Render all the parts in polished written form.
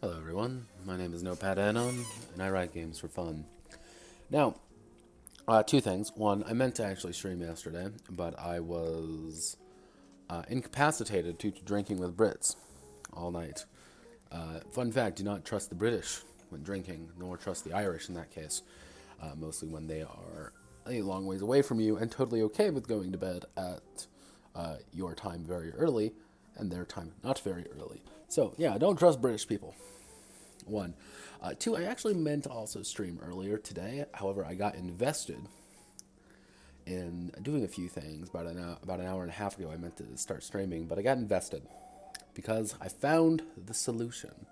Hello everyone, my name is Notepad Anon, and I write games for fun. Now, two things. One, I meant to actually stream yesterday, but I was incapacitated due to drinking with Brits all night. Fun fact, do not trust the British when drinking, nor trust the Irish in that case, mostly when they are a long ways away from you and totally okay with going to bed at your time very early, and their time not very early. So, yeah, don't trust British people. One. Two, I actually meant to also stream earlier today. However, I got invested in doing a few things. About an hour and a half ago, I meant to start streaming, but I got invested because I found the solution.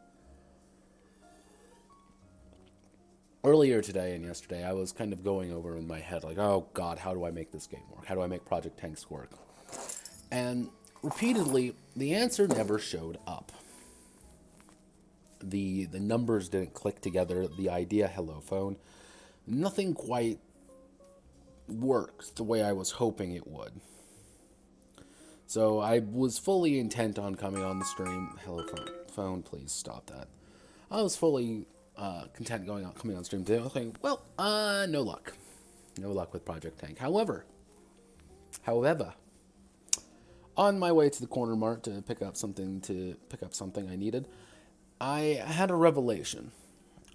Earlier today and yesterday, I was kind of going over in my head, like, oh god, how do I make this game work? How do I make Project Tanks work? And repeatedly, the answer never showed up. The numbers didn't click together. The idea, hello phone, nothing quite worked the way I was hoping it would. So I was fully intent on coming on the stream. Hello phone, please stop that. I was fully content coming on stream today. I was thinking, well, no luck with Project Tank. However, on my way to the corner mart to pick up something I needed, I had a revelation.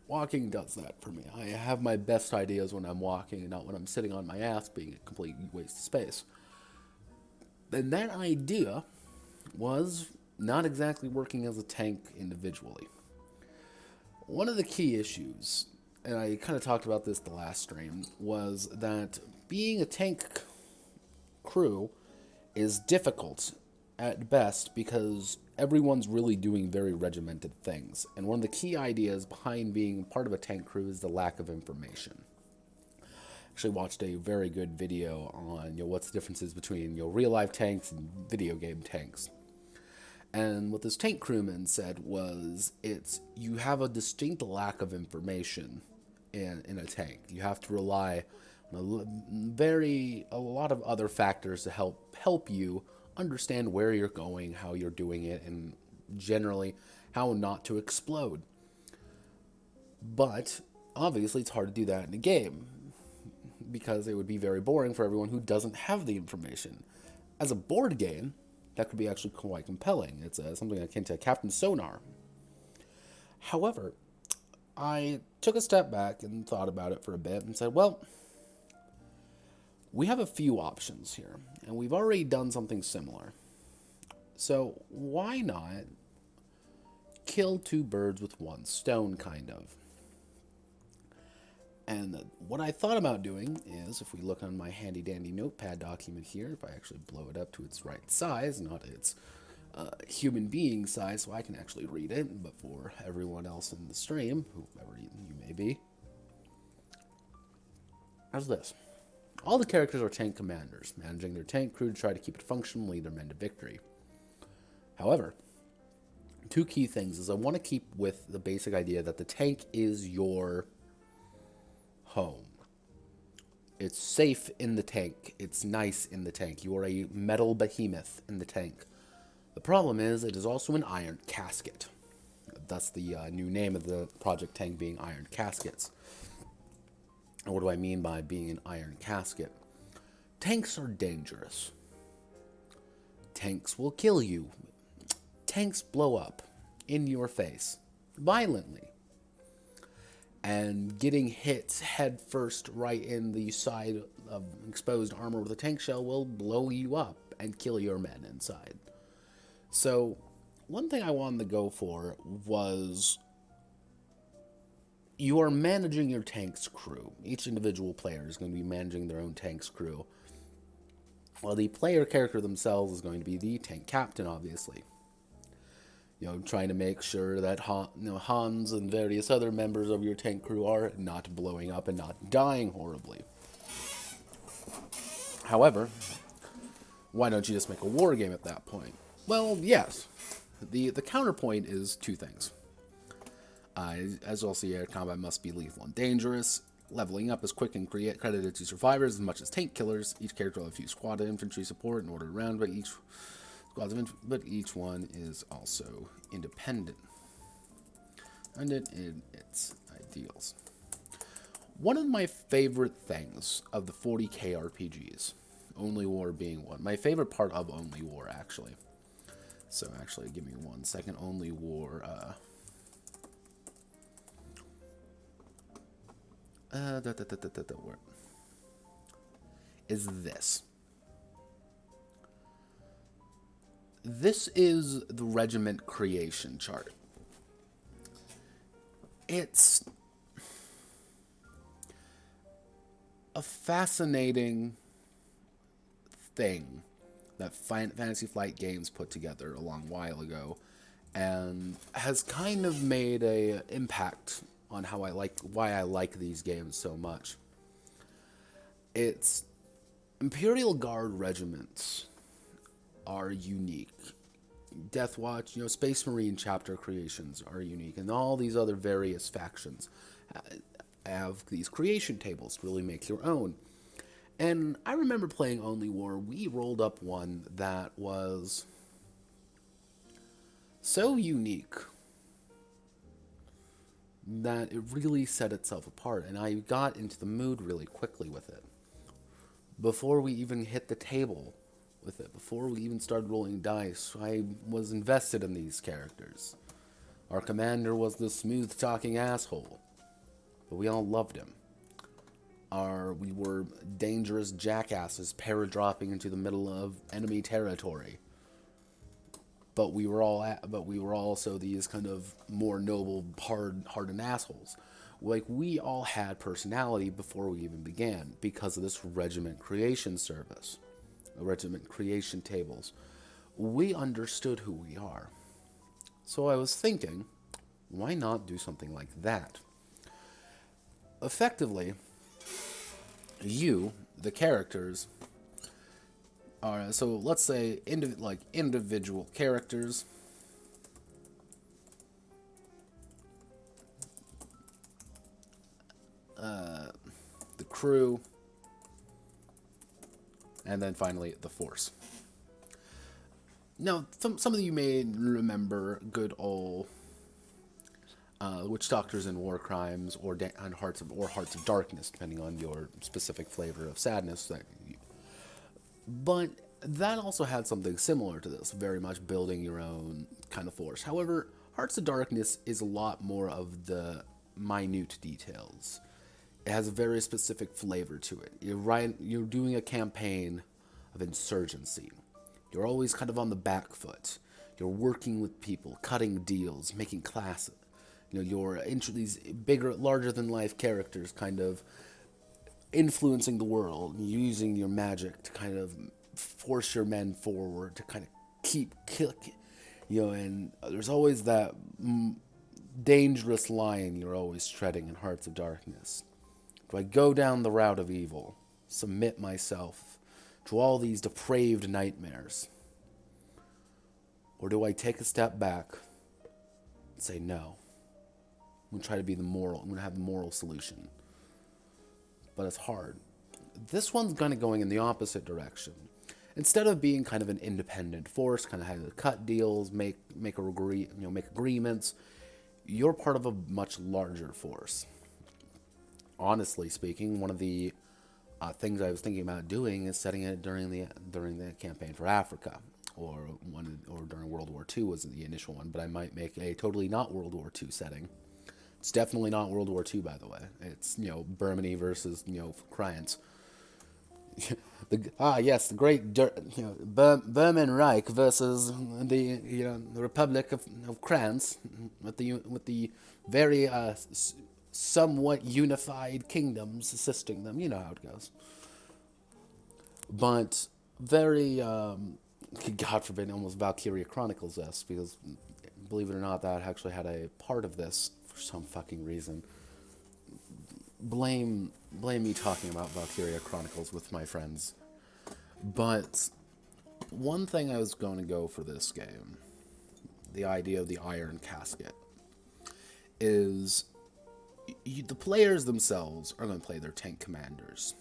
Walking does that for me. I have my best ideas when I'm walking and not when I'm sitting on my ass being a complete waste of space. And that idea was not exactly working as a tank individually. One of the key issues, and I kind of talked about this the last stream, was that being a tank crew is difficult at best because everyone's really doing very regimented things. And one of the key ideas behind being part of a tank crew is the lack of information. Actually watched a very good video on what's the differences between real life tanks and video game tanks. And what this tank crewman said was you have a distinct lack of information in a tank. You have to rely on a lot of other factors to help you understand where you're going, how you're doing it, and generally how not to explode. But obviously it's hard to do that in a game because it would be very boring for everyone who doesn't have the information. As a board game, that could be actually quite compelling. It's something akin to Captain Sonar. However, I took a step back and thought about it for a bit and said, well, we have a few options here, and we've already done something similar. So why not kill two birds with one stone, kind of? And what I thought about doing is, if we look on my handy-dandy notepad document here, if I actually blow it up to its right size, not its human being size, so I can actually read it, but for everyone else in the stream, whoever you may be, how's this? All the characters are tank commanders, managing their tank crew to try to keep it functional and lead their men to victory. However, two key things is I want to keep with the basic idea that the tank is your home. It's safe in the tank. It's nice in the tank. You are a metal behemoth in the tank. The problem is it is also an iron casket. That's the new name of the project tank, being Iron Caskets. And what do I mean by being an iron casket? Tanks are dangerous. Tanks will kill you. Tanks blow up in your face violently. And getting hit head first right in the side of exposed armor with a tank shell will blow you up and kill your men inside. So, one thing I wanted to go for was you are managing your tank's crew. Each individual player is going to be managing their own tank's crew, while the player character themselves is going to be the tank captain, obviously. Trying to make sure that Hans and various other members of your tank crew are not blowing up and not dying horribly. However, why don't you just make a war game at that point? Well, yes. The counterpoint is two things. As you'll see, air combat must be lethal and dangerous. Leveling up is quick and credited to survivors as much as tank killers. Each character will have a few squad of infantry support and ordered around, but each one is also independent. and in its ideals. One of my favorite things of the 40k RPGs, Only War being one. My favorite part of Only War, actually. So actually, give me 1 second. Only War, where is this? This is the regiment creation chart. It's a fascinating thing that Fantasy Flight Games put together a long while ago, and has kind of made a impact on why I like these games so much. It's Imperial Guard regiments are unique. Death Watch, Space Marine chapter creations are unique, and all these other various factions have these creation tables to really make your own. And I remember playing Only War. We rolled up one that was so unique that it really set itself apart, and I got into the mood really quickly with it. Before we even hit the table with it, before we even started rolling dice, I was invested in these characters. Our commander was the smooth-talking asshole, but we all loved him. We were dangerous jackasses paradropping into the middle of enemy territory. But we were also these kind of more noble, hardened assholes. Like, we all had personality before we even began because of this regiment creation service, regiment creation tables. We understood who we are. So I was thinking, why not do something like that? Effectively, you, the characters, are, so let's say individual characters. The crew, and then finally the force. Now, some of you may remember good old Witch Doctors and War Crimes, or Hearts of Darkness, depending on your specific flavor of sadness. But that also had something similar to this, very much building your own kind of force. However, Hearts of Darkness is a lot more of the minute details. It has a very specific flavor to it. You're doing a campaign of insurgency. You're always kind of on the back foot. You're working with people, cutting deals, making classes. You're into these bigger, larger-than-life characters kind of influencing the world, using your magic to kind of force your men forward, to kind of keep killing. And there's always that dangerous line you're always treading in Hearts of Darkness. Do I go down the route of evil, submit myself to all these depraved nightmares? Or do I take a step back and say, no, I'm going to try to be I'm going to have the moral solution. But it's hard. This one's kind of going in the opposite direction. Instead of being kind of an independent force, kind of having to cut deals, make agreements, you're part of a much larger force. Honestly speaking, one of the things I was thinking about doing is setting it during the campaign for Africa, or during World War II was the initial one. But I might make a totally not World War II setting. It's definitely not World War II, by the way. It's Burmany versus France. The great Burman Reich versus the Republic of France, with the very somewhat unified kingdoms assisting them. You know how it goes. But very, God forbid, almost Valkyria Chronicles-esque, because believe it or not, that actually had a part of this for some fucking reason. Blame me talking about Valkyria Chronicles with my friends. But one thing I was going to go for this game, the idea of the Iron Casket, is the players themselves are going to play their tank commanders.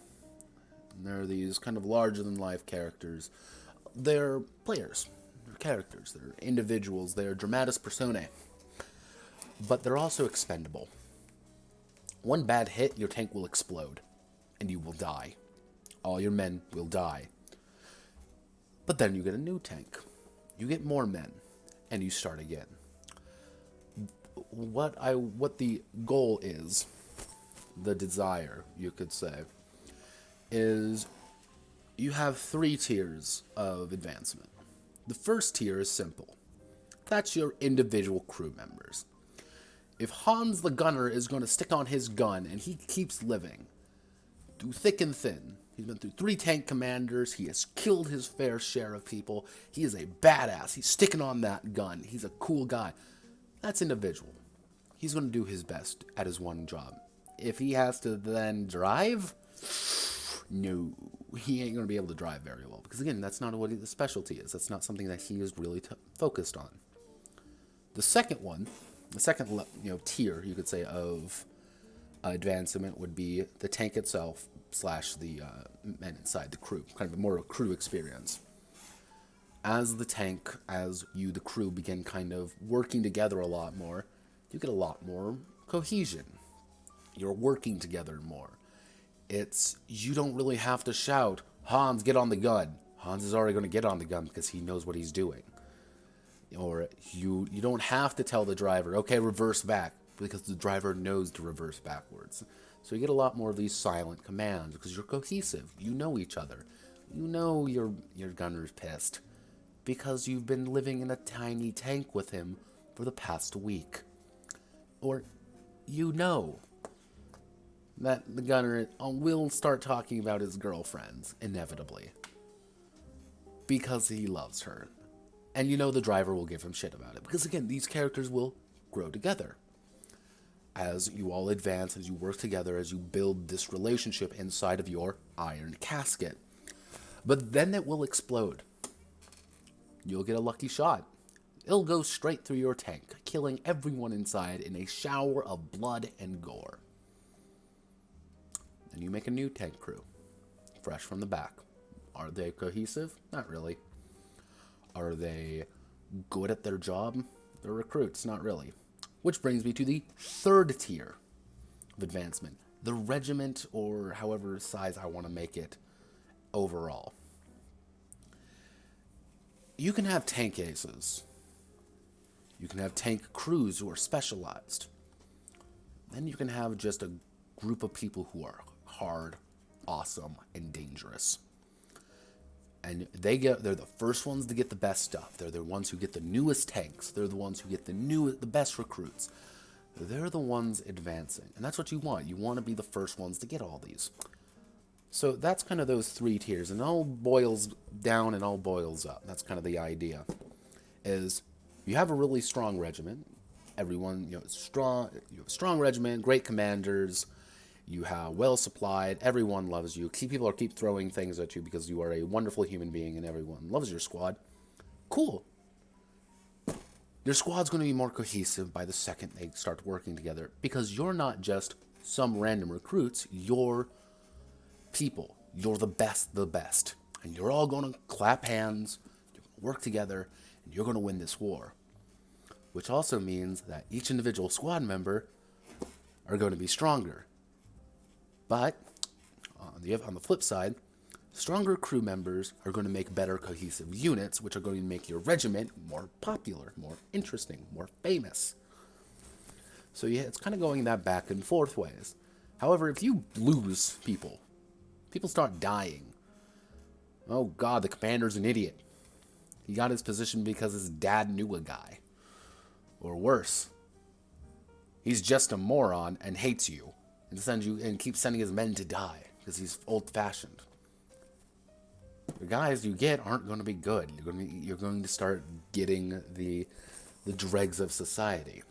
And they're these kind of larger-than-life characters. They're players. They're characters. They're individuals. They're dramatis personae. but they're also expendable. One bad hit, your tank will explode, and you will die. All your men will die. But then you get a new tank. You get more men, and you start again. What the goal is, the desire, you could say, is you have 3 tiers of advancement. The first tier is simple. That's your individual crew members. If Hans the Gunner is going to stick on his gun and he keeps living, through thick and thin, he's been through 3 tank commanders, he has killed his fair share of people, he is a badass, he's sticking on that gun, he's a cool guy. That's individual. He's going to do his best at his one job. If he has to then drive, no, he ain't going to be able to drive very well. Because again, that's not what the specialty is. That's not something that he is really focused on. The second one, the second tier, you could say, of advancement would be the tank itself / the men inside the crew. Kind of more a crew experience. As the tank, as you, the crew, begin kind of working together a lot more, you get a lot more cohesion. You're working together more. You don't really have to shout, Hans, get on the gun. Hans is already going to get on the gun because he knows what he's doing. Or you don't have to tell the driver, okay, reverse back, because the driver knows to reverse backwards. So you get a lot more of these silent commands because you're cohesive. You know each other. You know your gunner's pissed because you've been living in a tiny tank with him for the past week. Or you know that the gunner will start talking about his girlfriends, inevitably, because he loves her. And you know the driver will give him shit about it. Because again, these characters will grow together. As you all advance, as you work together, as you build this relationship inside of your iron casket. But then it will explode. You'll get a lucky shot. It'll go straight through your tank, killing everyone inside in a shower of blood and gore. And you make a new tank crew, fresh from the back. Are they cohesive? Not really. Are they good at their job? They're recruits, not really. Which brings me to the third tier of advancement. The regiment, or however size I want to make it overall. You can have tank aces. You can have tank crews who are specialized. Then you can have just a group of people who are hard, awesome, and dangerous. And they're the first ones to get the best stuff. They're the ones who get the newest tanks. They're the ones who get the best recruits. They're the ones advancing. And that's what you want. You want to be the first ones to get all these. So that's kind of those 3 tiers. And it all boils down and all boils up. That's kind of the idea. Is you have a really strong regiment. Everyone, strong. You have a strong regiment, great commanders. You have well supplied. Everyone loves you. People keep throwing things at you because you are a wonderful human being, and everyone loves your squad. Cool. Your squad's going to be more cohesive by the second they start working together because you're not just some random recruits. You're people. You're the best, and you're all going to clap hands, you're going to work together, and you're going to win this war. Which also means that each individual squad member are going to be stronger. But on the flip side, stronger crew members are going to make better cohesive units, which are going to make your regiment more popular, more interesting, more famous. So yeah, it's kind of going that back and forth ways. However, if you lose people start dying. Oh God, the commander's an idiot. He got his position because his dad knew a guy. Or worse, he's just a moron and hates you. And keeps sending his men to die because he's old-fashioned. The guys you get aren't going to be good. You're going to start getting the dregs of society.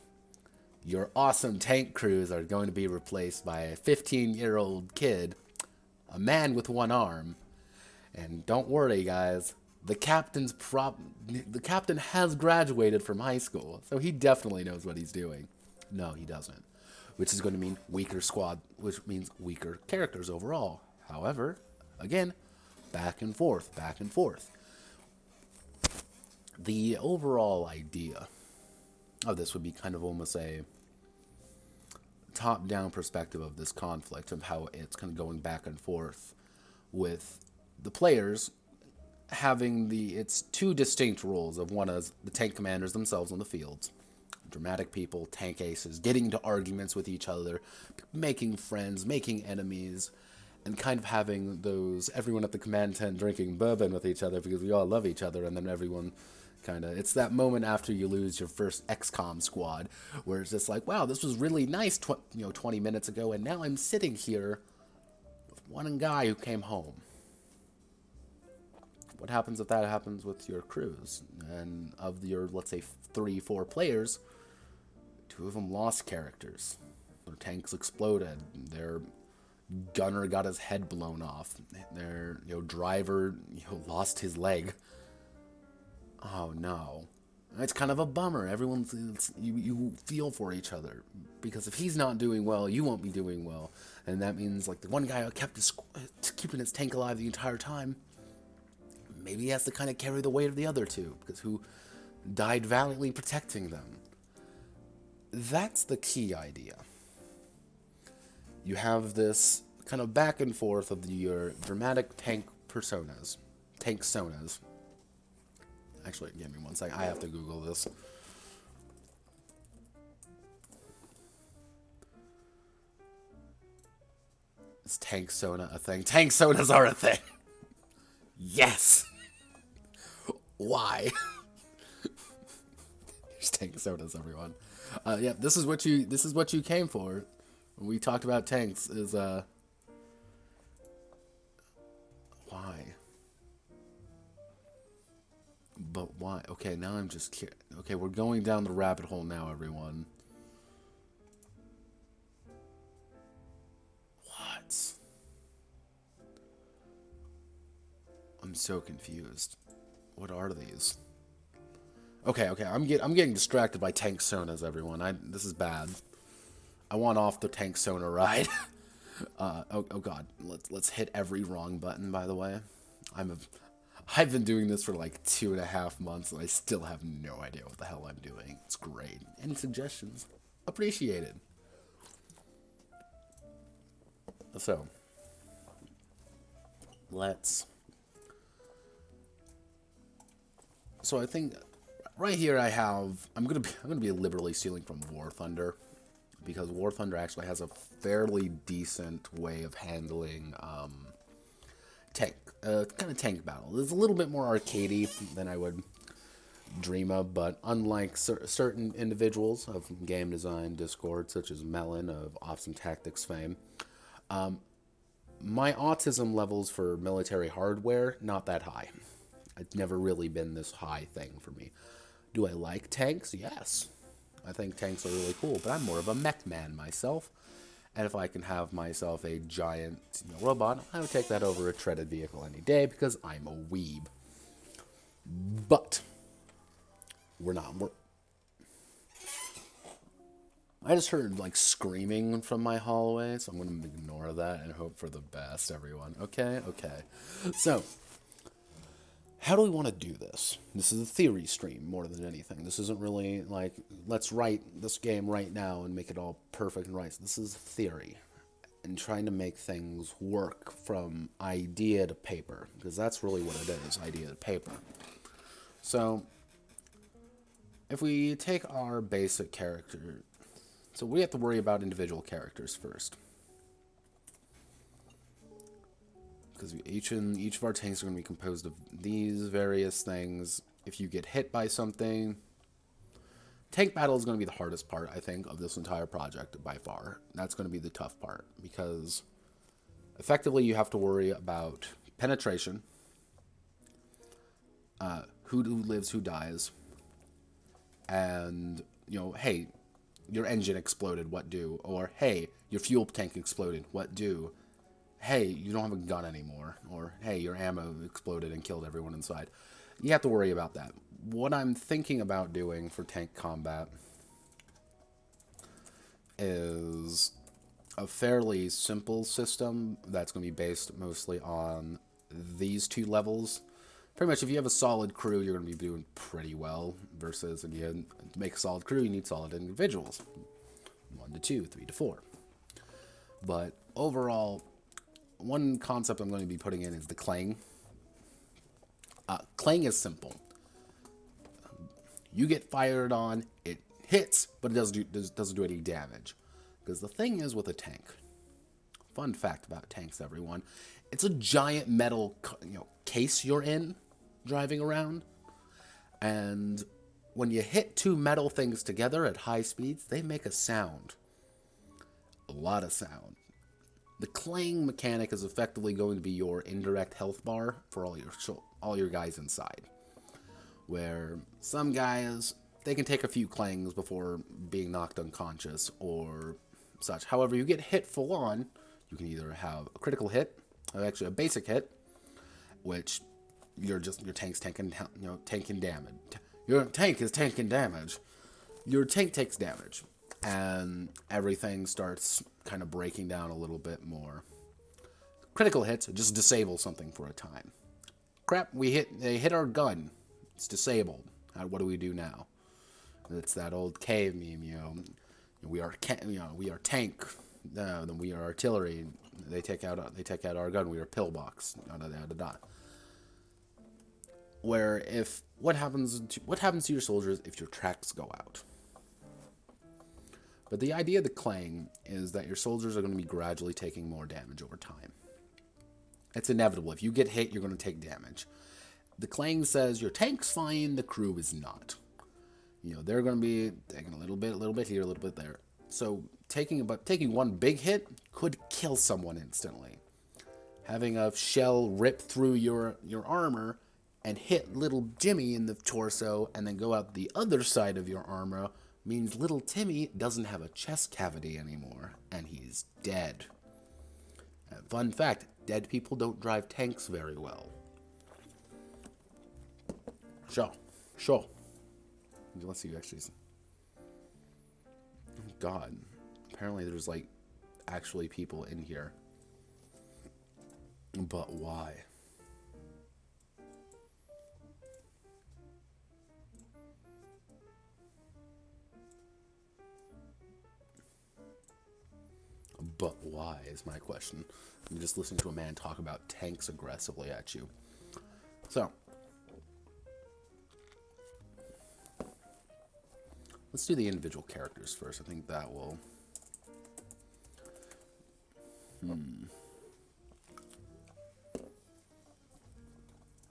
Your awesome tank crews are going to be replaced by a 15-year-old kid, a man with one arm, and don't worry, guys. The captain has graduated from high school, so he definitely knows what he's doing. No, he doesn't. Which is going to mean weaker squad, which means weaker characters overall. However, again, back and forth. The overall idea of this would be kind of almost top-down perspective of this conflict, of how it's kind of going back and forth with the players having it's two distinct roles of one as the tank commanders themselves on the fields, dramatic people, tank aces, getting into arguments with each other, making friends, making enemies, and kind of having everyone at the command tent drinking bourbon with each other because we all love each other, and then everyone it's that moment after you lose your first XCOM squad where it's just like, wow, this was really nice 20 minutes ago, and now I'm sitting here with one guy who came home. What happens if that happens with your crews? And of your, let's say, 3-4 players, 2 of them lost characters. Their tanks exploded. Their gunner got his head blown off. Their driver lost his leg. Oh no. It's kind of a bummer. You feel for each other. Because if he's not doing well, you won't be doing well. And that means, like, the one guy who kept keeping his tank alive the entire time, maybe he has to kind of carry the weight of the other 2, because who died valiantly protecting them. That's the key idea. You have this kind of back and forth of your dramatic tank personas. Tank sonas. Actually, give me one second. I have to Google this. Is tank sona a thing? Tank sonas are a thing! Yes! Why? There's tank sodas, everyone. Yeah, this is what you came for. When we talked about tanks, is why? But why? Okay, now I'm just curious. Okay, we're going down the rabbit hole now, everyone. What? I'm so confused. What are these? Okay, I'm getting distracted by tank sonas, everyone. This is bad. I want off the tank sona ride. Oh god, let's hit every wrong button. By the way, I've been doing this for like 2.5 months, and I still have no idea what the hell I'm doing. It's great. Any suggestions? Appreciated. So, So I think right here I'm gonna be liberally stealing from War Thunder, because War Thunder actually has a fairly decent way of handling kind of tank battle. It's a little bit more arcadey than I would dream of, but unlike certain individuals of game design Discord, such as Melon of Awesome Tactics fame, my autism levels for military hardware, not that high. It's never really been this high thing for me. Do I like tanks? Yes. I think tanks are really cool, but I'm more of a mech man myself. And if I can have myself a giant robot, I would take that over a treaded vehicle any day because I'm a weeb. But I just heard like screaming from my hallway, so I'm going to ignore that and hope for the best, everyone. Okay? So, how do we want to do this? This is a theory stream more than anything. This isn't really like, let's write this game right now and make it all perfect and right. This is theory and trying to make things work from idea to paper, because that's really what it is, idea to paper. So, if we take our basic character, so we have to worry about individual characters first. Because each of our tanks are going to be composed of these various things. If you get hit by something, tank battle is going to be the hardest part, I think, of this entire project by far. That's going to be the tough part, because effectively you have to worry about penetration, who lives, who dies, and, hey, your engine exploded, what do? Or, hey, your fuel tank exploded, what do? Hey, you don't have a gun anymore. Or, hey, your ammo exploded and killed everyone inside. You have to worry about that. What I'm thinking about doing for tank combat is a fairly simple system that's going to be based mostly on these 2 levels. Pretty much, if you have a solid crew, you're going to be doing pretty well, versus, again, to make a solid crew, you need solid individuals. 1 to 2, 3 to 4. But overall, one concept I'm going to be putting in is the clang. Clang is simple. You get fired on, it hits, but it doesn't do any damage. Because the thing is with a tank, fun fact about tanks, everyone, it's a giant metal case you're in driving around. And when you hit two metal things together at high speeds, they make a sound. A lot of sound. The clang mechanic is effectively going to be your indirect health bar for all your guys inside. Where some guys, they can take a few clangs before being knocked unconscious or such. However, you get hit full on, you can either have a critical hit, or actually a basic hit, which your tank's tanking damage. Your tank is tanking damage. Your tank takes damage, and everything starts kind of breaking down a little bit more. Critical hits just disable something for a time. Crap, they hit our gun. It's disabled. What do we do now? It's that old cave meme, we are tank, then we are artillery. They take out our gun. We are pillbox. Where what happens to your soldiers if your tracks go out? But the idea of the clang is that your soldiers are going to be gradually taking more damage over time. It's inevitable. If you get hit, you're going to take damage. The clang says your tank's fine, the crew is not. They're going to be taking a little bit here, a little bit there. So taking one big hit could kill someone instantly. Having a shell rip through your armor and hit little Jimmy in the torso and then go out the other side of your armor means little Timmy doesn't have a chest cavity anymore, and he's dead. Fun fact, dead people don't drive tanks very well. Sure. Let's see, actually. Oh, God. Apparently there's, actually people in here. But why? But why is my question. I'm just listening to a man talk about tanks aggressively at you. So, let's do the individual characters first. I think that will...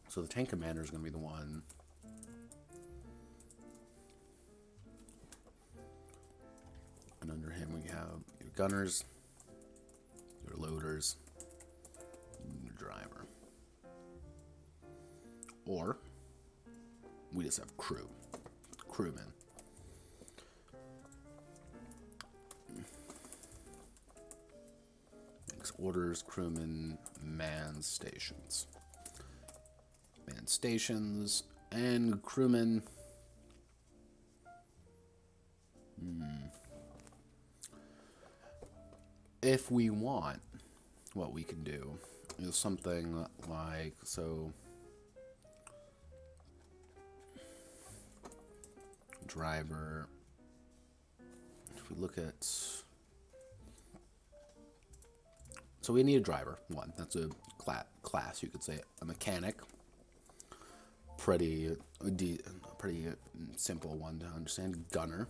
So the tank commander is going to be the one... And under him we have your gunners, your loaders, and your driver. Or we just have crewmen. Makes orders, crewmen, man stations. Man stations and crewmen. If we want, what we can do is something like, driver, if we look at, so we need a driver, one, that's a class, you could say, a mechanic, pretty simple one to understand, gunner,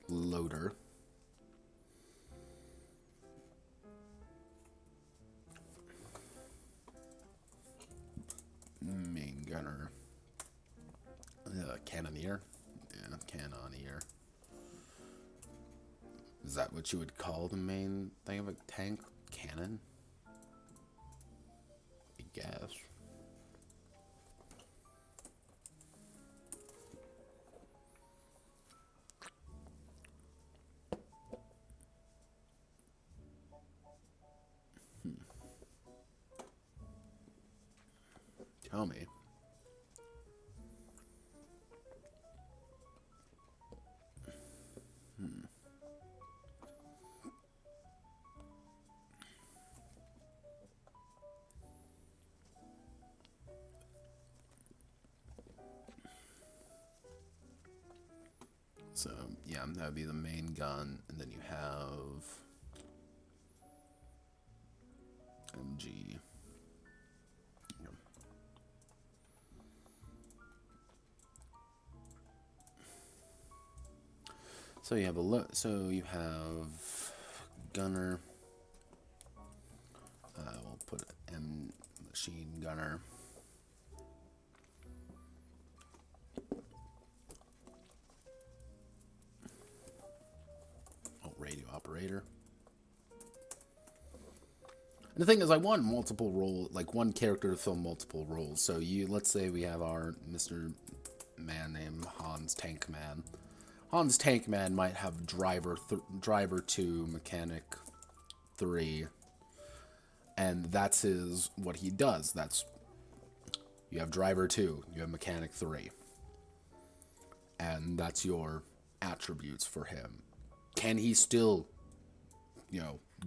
loader, main gunner, cannoneer. Yeah, cannoneer. Is that what you would call the main thing of a tank? Cannon? I guess. Tell me. So, yeah, that would be the main gun, and then you have MG. Yeah. So you have gunner. We'll put M machine gunner. Oh, radio operator. And the thing is, I want multiple role, like one character to fill multiple roles. So let's say we have our Mr. Man named Hans Tank Man. Hans Tank Man might have driver 2, mechanic 3, and that's what he does. You have driver 2, you have mechanic 3, and that's your attributes for him. Can he still,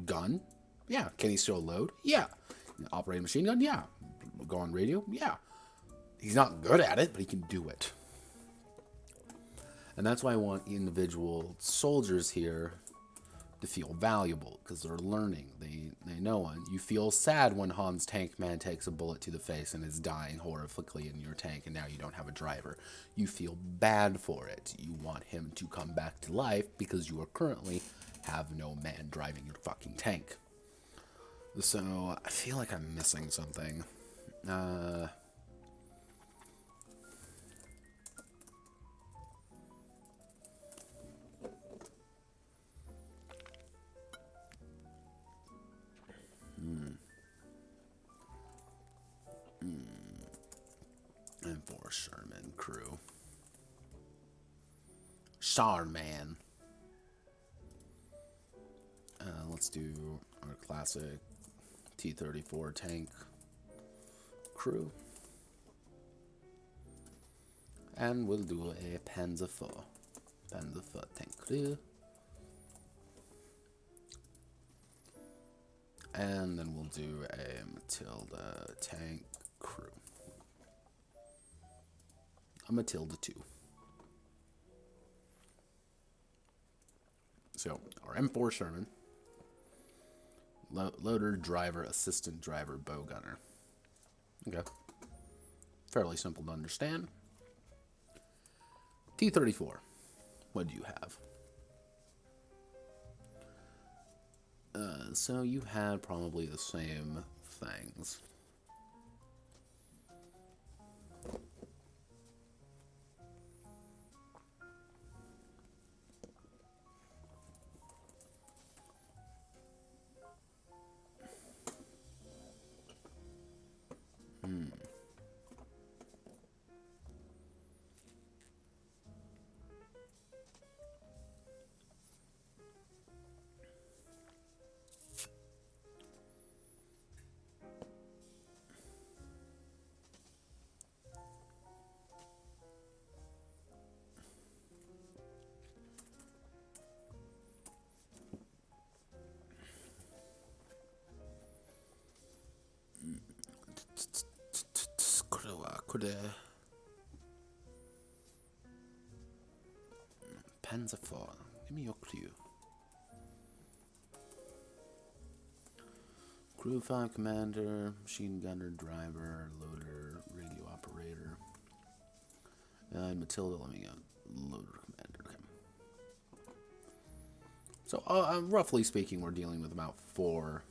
gun? Yeah. Can he still load? Yeah. Operate a machine gun? Yeah. Go on radio? Yeah. He's not good at it, but he can do it. And that's why I want individual soldiers here to feel valuable, because they're learning. They know it. You feel sad when Hans Tank Man takes a bullet to the face and is dying horrifically in your tank, and now you don't have a driver. You feel bad for it. You want him to come back to life because you are currently have no man driving your fucking tank. So I feel like I'm missing something. And for Sherman crew. Sharman. Let's do our classic T-34 tank crew. And we'll do a Panzer IV tank crew. And then we'll do a Matilda tank crew. A Matilda 2. So, our M4 Sherman. Loader, driver, assistant driver, bow gunner. Okay. Fairly simple to understand. T-34. What do you have? So you had probably the same things. Panzer IV. Give me your crew. Crew 5 commander, machine gunner, driver, loader, radio operator. And Matilda, let me get loader commander. Okay. So, roughly speaking, we're dealing with about 4.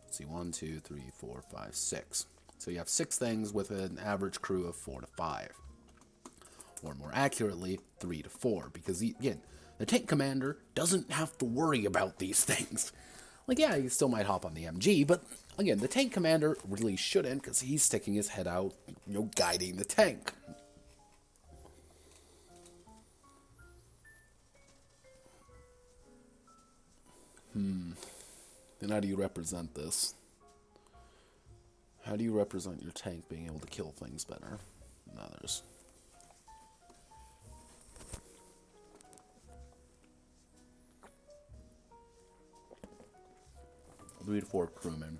Let's see, 1, 2, 3, 4, 5, 6. So you have 6 things with an average crew of 4 to 5. Or more accurately, 3 to 4. Because, again, the tank commander doesn't have to worry about these things. Like, yeah, he still might hop on the MG, but, again, the tank commander really shouldn't, because he's sticking his head out, guiding the tank. Then how do you represent this? How do you represent your tank being able to kill things better than others? 3 to 4 crewmen.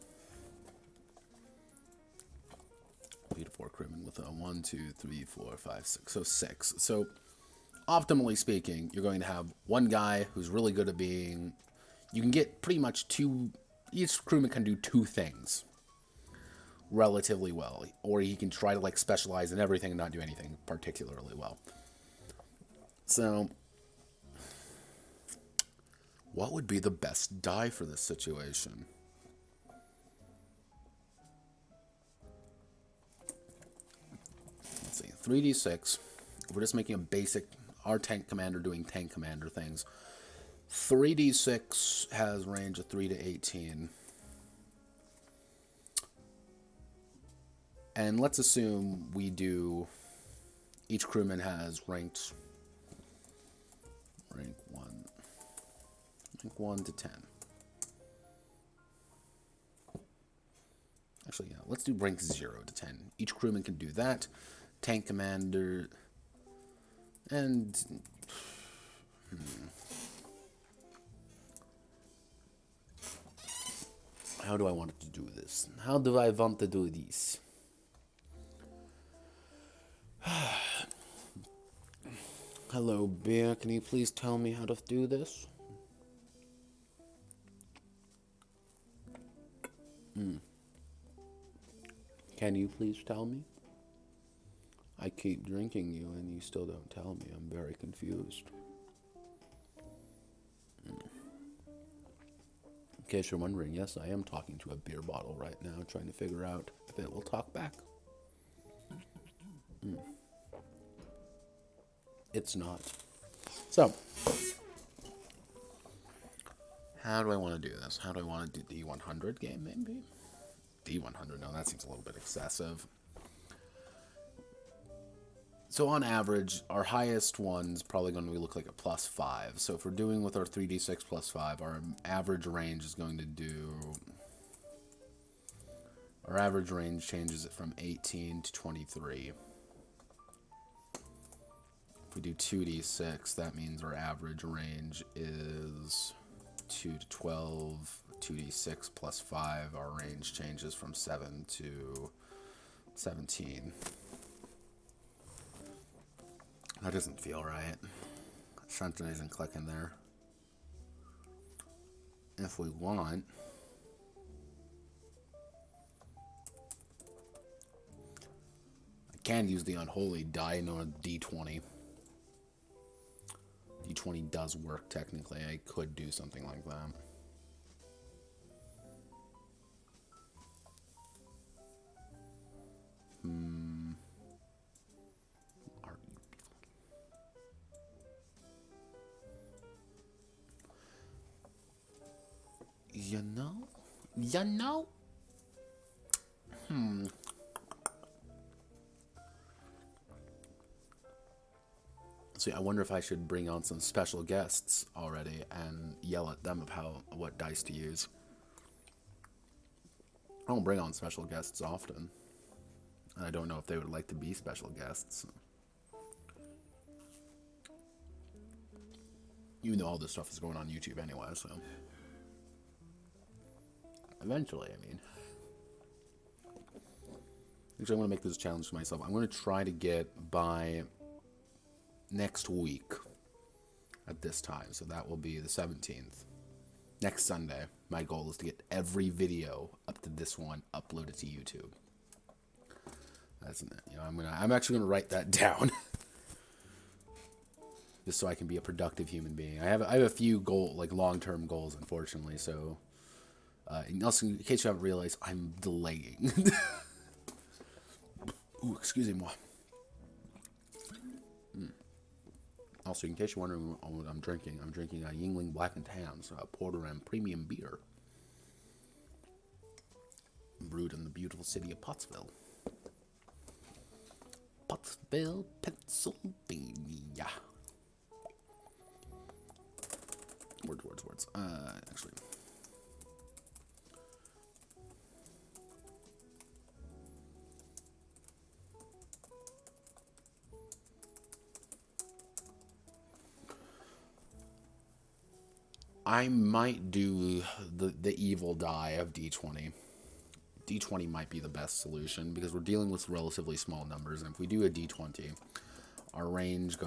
3 to 4 crewmen with a 1, 2, 3, 4, 5, 6. So 6. So optimally speaking, you're going to have one guy who's really good at being... You can get pretty much two... Each crewman can do two things relatively well. Or he can try to, like, specialize in everything and not do anything particularly well. So, what would be the best die for this situation? Let's see, 3d6. We're just making a basic, our tank commander doing tank commander things. 3d6 has range of 3 to 18. And let's assume we do, each crewman has rank 1 to 10. Actually, yeah, let's do rank 0 to 10. Each crewman can do that. Tank commander, and how do I want to do this? How do I want to do this? Hello, Bear. Can you please tell me how to do this? Can you please tell me? I keep drinking you and you still don't tell me. I'm very confused. In case you're wondering, yes, I am talking to a beer bottle right now, trying to figure out if it will talk back. It's not. So, how do I want to do this? How do I want to do D100 game, maybe? D100, no, that seems a little bit excessive. So on average, our highest one's probably going to look like a +5. So if we're doing with our 3d6 +5, our average range is going to do... Our average range changes it from 18 to 23. If we do 2d6, that means our average range is 2 to 12. 2d6 +5, our range changes from 7 to 17. That doesn't feel right. Something isn't clicking there. If we want, I can use the unholy die on a d20. d20 does work technically. I could do something like that. You know? See, I wonder if I should bring on some special guests already and yell at them of what dice to use. I don't bring on special guests often. And I don't know if they would like to be special guests. Even though all this stuff is going on YouTube anyway, so... Eventually, I mean. Actually, I'm going to make this a challenge to myself. I'm going to try to get by next week at this time. So that will be the 17th. Next Sunday, my goal is to get every video up to this one uploaded to YouTube. That's, you know, I'm actually going to write that down. Just so I can be a productive human being. I have a few long-term goals, unfortunately, so... and also, in case you haven't realized, I'm delaying. Ooh, excuse me. Also, in case you're wondering what I'm drinking a Yingling Black & Tans, Porter and Premium Beer. Brewed in the beautiful city of Pottsville. Pottsville, Pennsylvania. Words. Actually... I might do the evil die of D20. D20 might be the best solution because we're dealing with relatively small numbers, and if we do a D20, Our range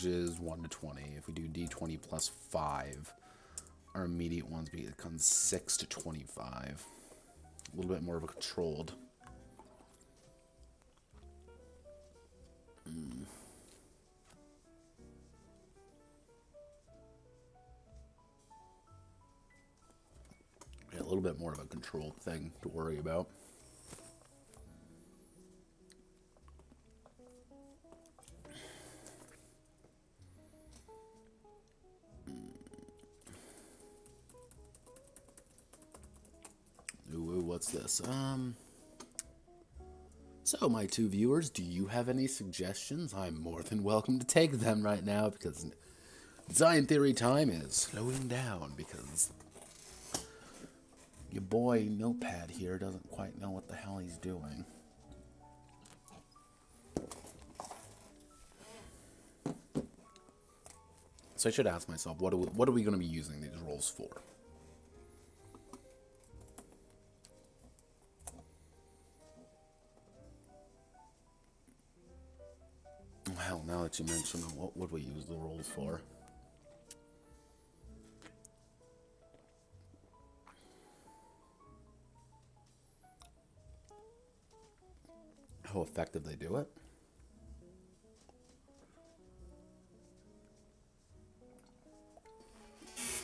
is 1 to 20. If we do d20 plus 5, our immediate ones become 6 to 25. A little bit more of a controlled. Yeah, a little bit more of a controlled thing to worry about. Ooh, what's this? So, my two viewers, do you have any suggestions? I'm more than welcome to take them right now because Design Theory time is slowing down because your boy Notepad here doesn't quite know what the hell he's doing. So I should ask myself, what are we going to be using these rolls for? Well, now that you mention it, what would we use the rolls for? How effective they do it?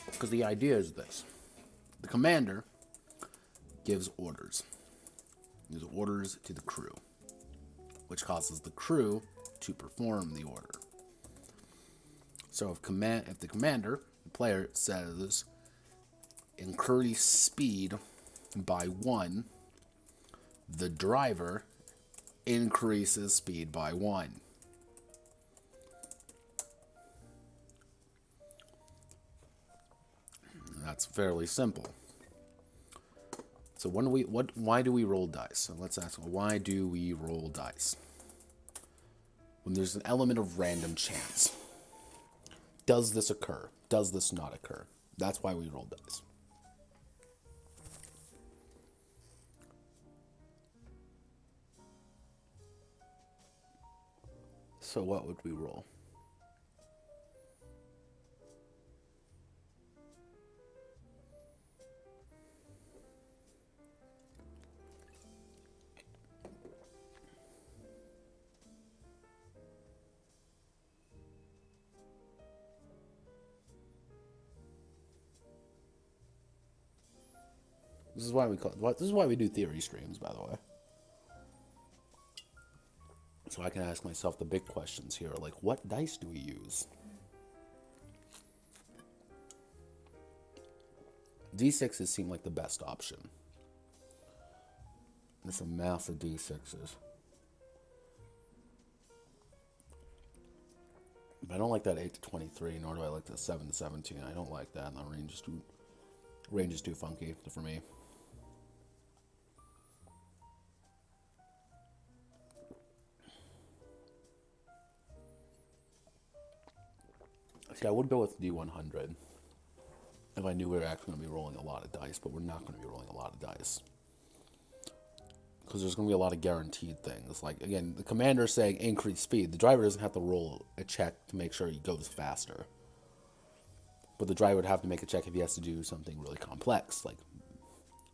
Because the idea is this. The commander gives orders. He gives orders to the crew, which causes the crew to perform the order. So if the commander, the player, says increase speed by 1, the driver increases speed by 1. That's fairly simple. So why do we roll dice? So let's ask, why do we roll dice? When there's an element of random chance. Does this occur? Does this not occur? That's why we roll dice. So what would we roll? This is why we do theory streams, by the way. So I can ask myself the big questions here, like what dice do we use? D6s seem like the best option. There's a mass of D6s. But I don't like that 8 to 23, nor do I like the 7 to 17. I don't like that. The range is too funky for me. See, I would go with D100 if I knew we were actually going to be rolling a lot of dice, but we're not going to be rolling a lot of dice. Because there's going to be a lot of guaranteed things. Like, again, the commander is saying increase speed. The driver doesn't have to roll a check to make sure he goes faster. But the driver would have to make a check if he has to do something really complex, like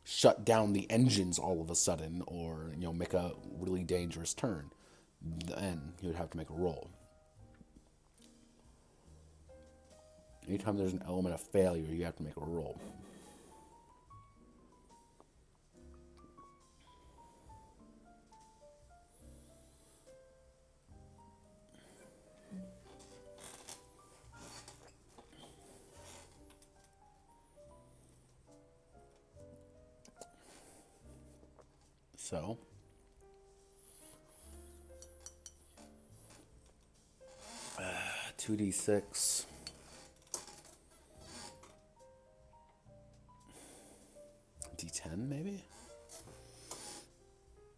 shut down the engines all of a sudden, or make a really dangerous turn. Then he would have to make a roll. Anytime there's an element of failure, you have to make a roll. So, 2d6. D10 maybe?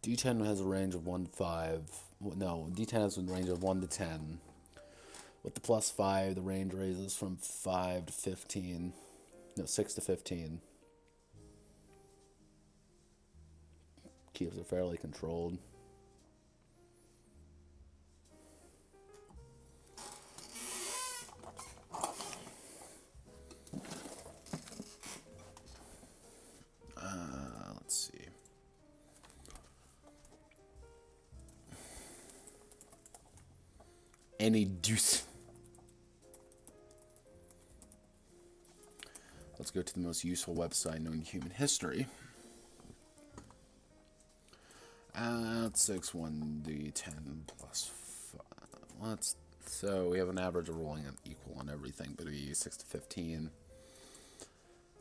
D10 has a range of 1 to 5. No, D10 has a range of 1 to 10. With the plus 5, the range raises from 5 to 15. No, 6 to 15. Keeps it fairly controlled. Any deuce. Let's go to the most useful website known in human history. That's 6, 1d10 plus 5. So we have an average of rolling equal on everything, but we use 6 to 15.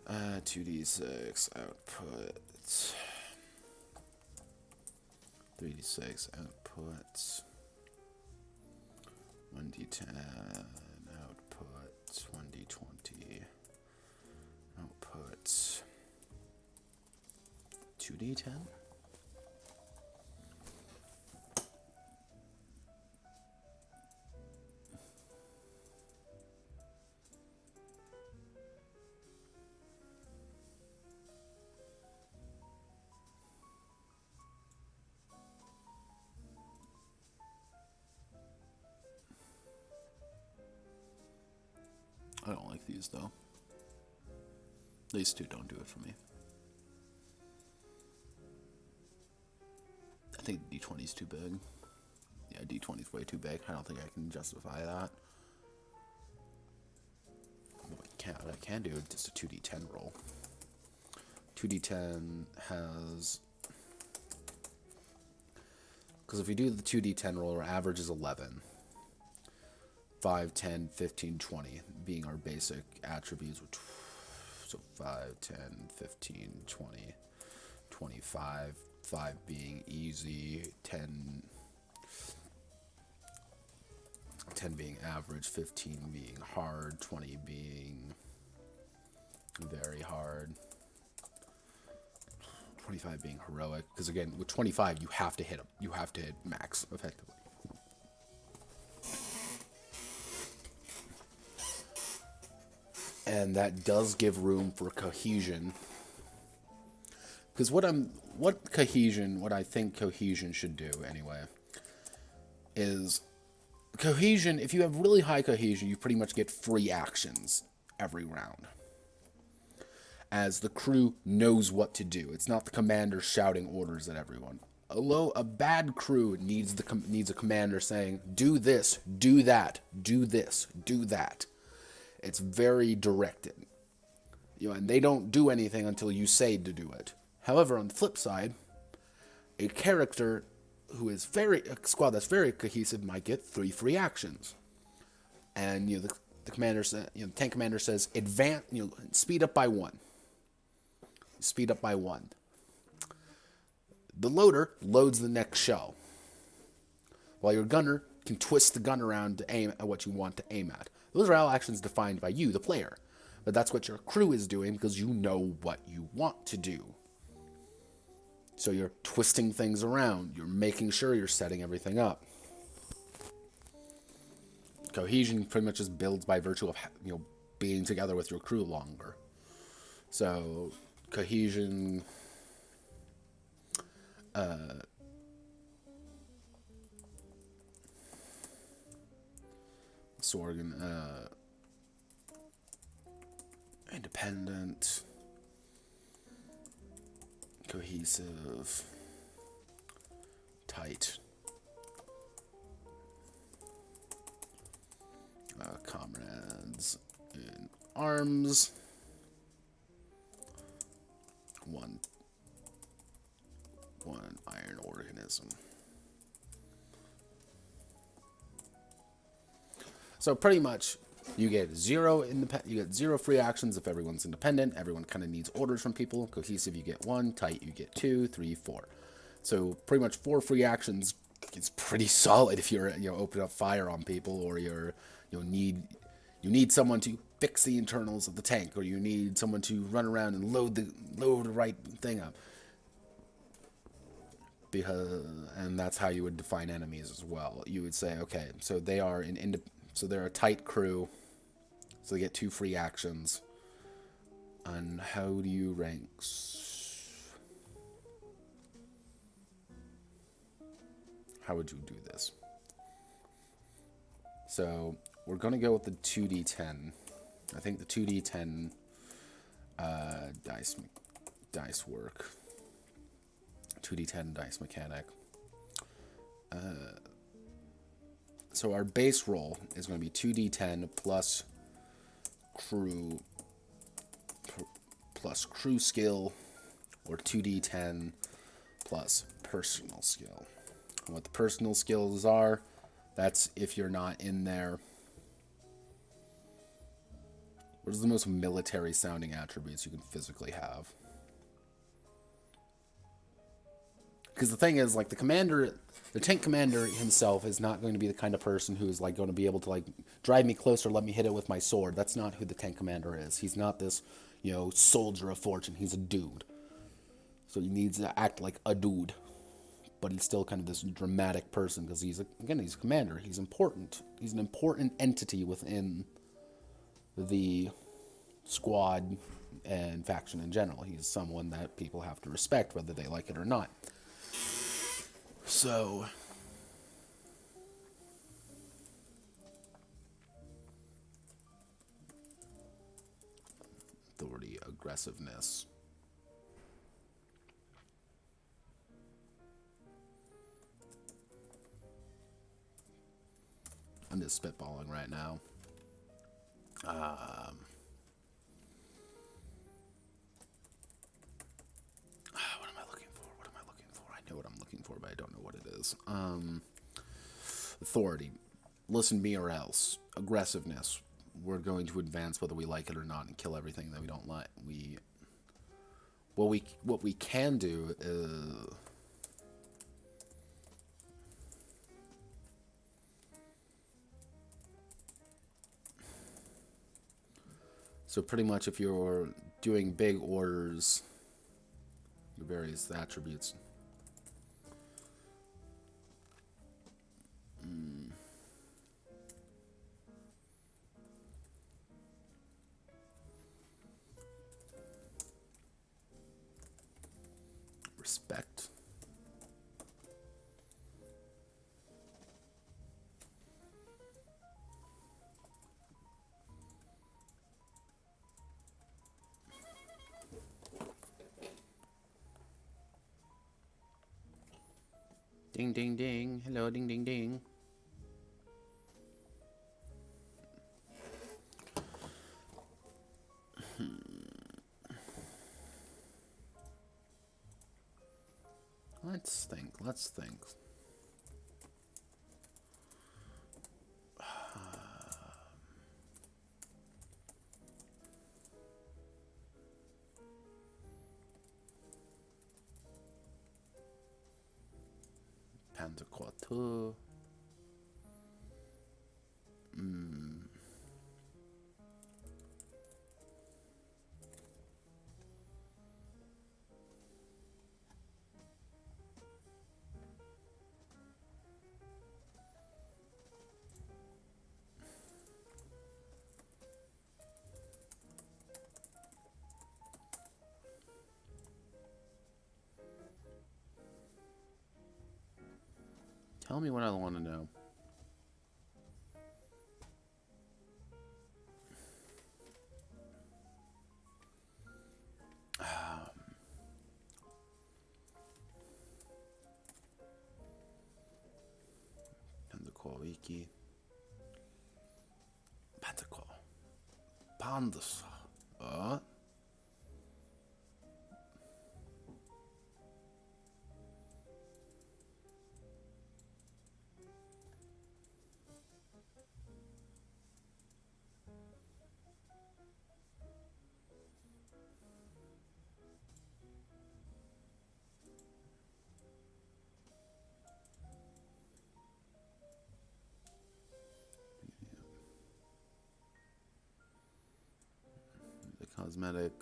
2d6 output. 3d6 output. 1d10 output. 1d20 output. 2d10. I don't like these though. These two don't do it for me. I think D20 is too big. Yeah, D20 is way too big. I don't think I can justify that. What I can do is just a 2d10 roll. 2d10 has... Because if we do the 2d10 roll, our average is 11. 5, 10, 15, 20 being our basic attributes. So 5, 10, 15, 20, 25. 5 being easy, 10 being average, 15 being hard, 20 being very hard, 25 being heroic. Because again, with 25, you have to hit them. You have to hit max effectively. And that does give room for cohesion. Because what I think cohesion should do anyway, is cohesion, if you have really high cohesion, you pretty much get free actions every round. As the crew knows what to do. It's not the commander shouting orders at everyone. Although a bad crew needs a commander saying, do this, do that, do this, do that. It's very directed. And they don't do anything until you say to do it. However, on the flip side, a character who is a squad that's very cohesive might get 3 free actions. And the commander says, the tank commander says, advance, speed up by 1. Speed up by 1. The loader loads the next shell, while your gunner can twist the gun around to aim at what you want to aim at. Those are all actions defined by you, the player. But that's what your crew is doing because you know what you want to do. So you're twisting things around. You're making sure you're setting everything up. Cohesion pretty much just builds by virtue of being together with your crew longer. So cohesion, Sorgan, independent, cohesive, tight, comrades in arms, one iron organism. So pretty much you get 0 free actions if everyone's independent. Everyone kind of needs orders from people. Cohesive, you get 1. Tight, you get 2, 3, 4. So pretty much 4 free actions is pretty solid if you're open up fire on people, or you need someone to fix the internals of the tank, or you need someone to run around and load the right thing up. And that's how you would define enemies as well. You would say, okay, so they are so they're a tight crew, so they get 2 free actions. And how do you rank? How would you do this? So we're going to go with the 2d10. I think the 2d10 dice work. 2d10 dice mechanic. So our base roll is going to be 2d10 plus crew skill, or 2d10 plus personal skill. And what the personal skills are, that's if you're not in there. What is the most military sounding attributes you can physically have? Because the thing is, like, the tank commander himself is not going to be the kind of person who is, like, going to be able to, like, drive me closer, let me hit it with my sword. That's not who the tank commander is. He's not this, soldier of fortune. He's a dude. So he needs to act like a dude. But he's still kind of this dramatic person because he's a commander. He's important. He's an important entity within the squad and faction in general. He's someone that people have to respect whether they like it or not. So, authority, aggressiveness. I'm just spitballing right now. What am I looking for? I know what I'm looking for, but I don't know what it is. Authority. Listen, me or else. Aggressiveness. We're going to advance whether we like it or not and kill everything that we don't like. What we can do is... So pretty much if you're doing big orders, your various attributes. Respect. Ding, ding, ding. Hello, ding, ding, ding. Let's think. Pentaquarter. Tell me what I want to know. Pentaquarter wiki. Pentaquarter. Pandas. Cosmetic.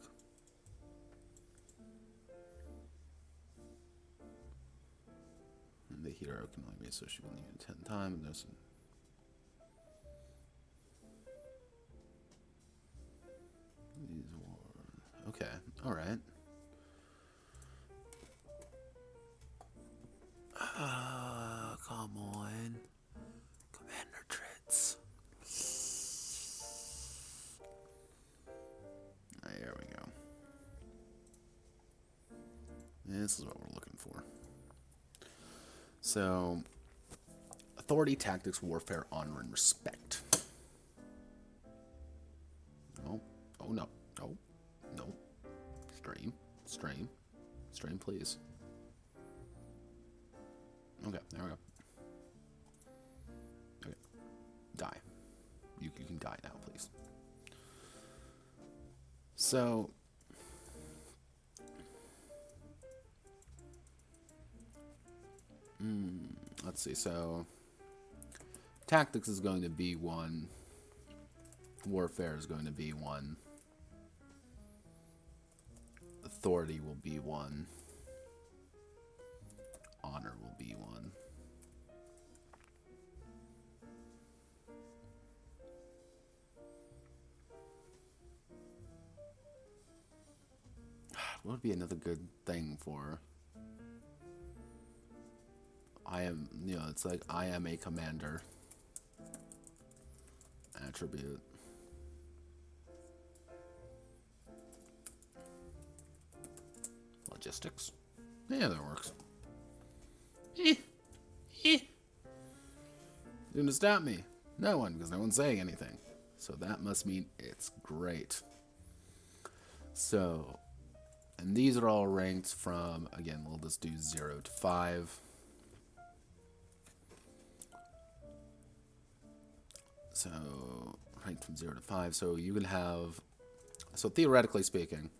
And the hero can only be associated with unit 10 times. There's these are okay. All right. Come on, Commander Tritz. There we go. This is what we're looking for. So, Authority, tactics, warfare, honor, and respect. No. Oh, no. No. No. Stream. Stream. Stream, please. Okay, there we go. Okay. Die. You can die now, please. So... let's see, so... Tactics is going to be 1. Warfare is going to be 1. Authority will be 1. Honor will be 1. What would be another good thing for... I am, it's like, I am a commander. Attribute. Logistics. Yeah, that works. Gonna stop me? No one, because no one's saying anything. So that must mean it's great. So, and these are all ranked from, again, we'll just do 0 to 5. So, ranked from 0 to 5. So you can have, so theoretically speaking,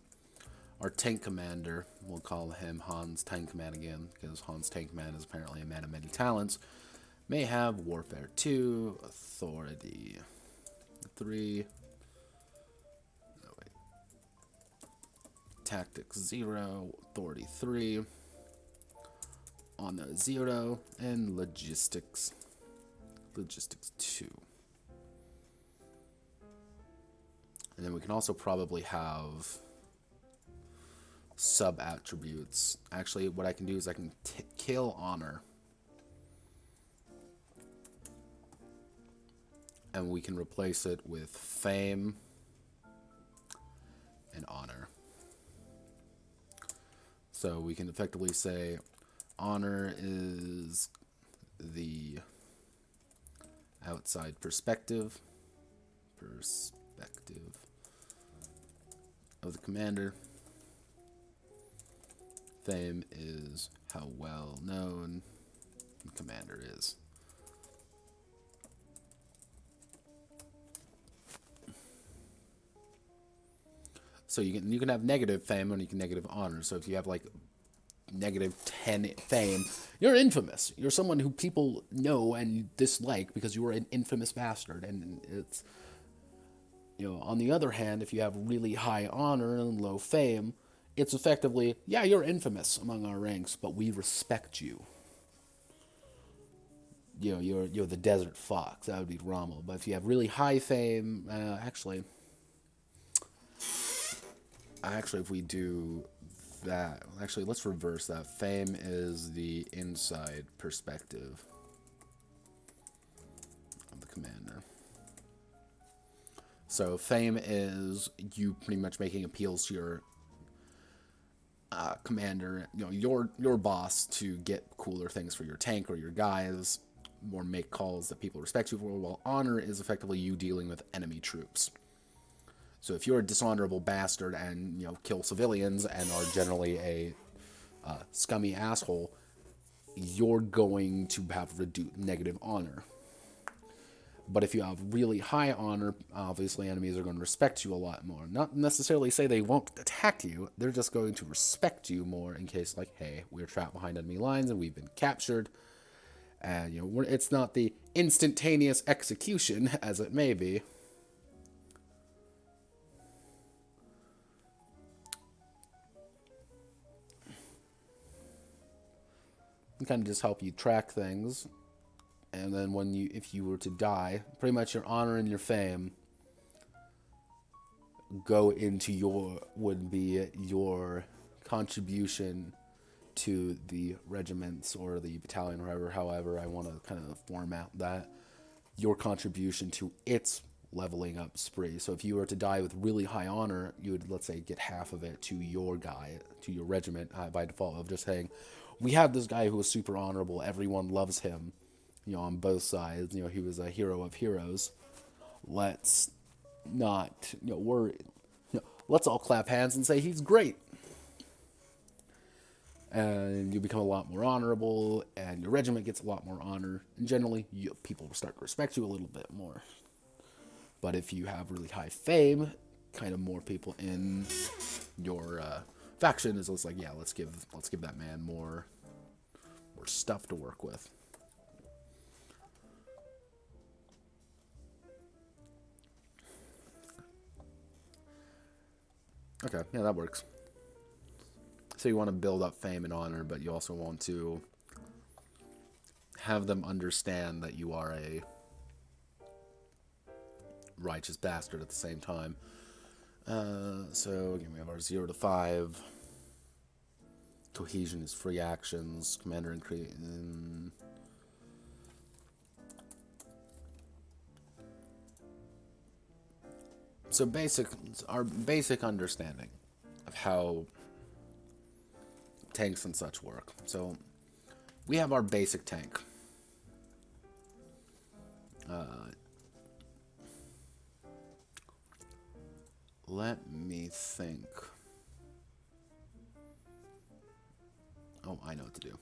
our tank commander, we'll call him Hans Tank Man again, because Hans Tank Man is apparently a man of many talents, may have Warfare 2, Authority 3, no wait, Tactics 0, Authority 3, Honor 0, and Logistics 2. And then we can also probably have sub-attributes. Actually, what I can do is I can kill Honor. And we can replace it with Fame and Honor. So we can effectively say Honor is the outside perspective of the commander. Fame is how well known the commander is. So you can have negative fame and you can negative honor. So if you have like negative 10 fame, you're infamous. You're someone who people know and dislike because you are an infamous bastard. And it's, on the other hand, if you have really high honor and low fame, it's effectively, yeah, you're infamous among our ranks, but we respect you. You're the desert fox. That would be Rommel. But if you have really high fame, actually, if we do that, actually, let's reverse that. Fame is the inside perspective of the commander. So fame is you pretty much making appeals to your commander, your boss, to get cooler things for your tank or your guys, or make calls that people respect you for, while honor is effectively you dealing with enemy troops. So if you're a dishonorable bastard and, kill civilians and are generally a scummy asshole, you're going to have negative honor. But if you have really high honor, obviously enemies are going to respect you a lot more. Not necessarily say they won't attack you, they're just going to respect you more in case, like, hey, we're trapped behind enemy lines and we've been captured. And, it's not the instantaneous execution as it may be. And kind of just help you track things. And then if you were to die, pretty much your honor and your fame go into would be your contribution to the regiments or the battalion, or however I want to kind of format that, your contribution to its leveling up spree. So if you were to die with really high honor, you would, let's say, get half of it to your guy, to your regiment, by default, of just saying, we have this guy who is super honorable, everyone loves him, on both sides. He was a hero of heroes. Let's not, let's all clap hands and say he's great. And you become a lot more honorable, and your regiment gets a lot more honor. And generally, people will start to respect you a little bit more. But if you have really high fame, kind of more people in your faction is like, yeah, let's give that man more stuff to work with. Okay, yeah, that works. So you want to build up fame and honor, but you also want to have them understand that you are a righteous bastard at the same time. So again, we have our 0 to 5. Cohesion is free actions. Commander increase. So our basic understanding of how tanks and such work. So we have our basic tank. Let me think. Oh, I know what to do.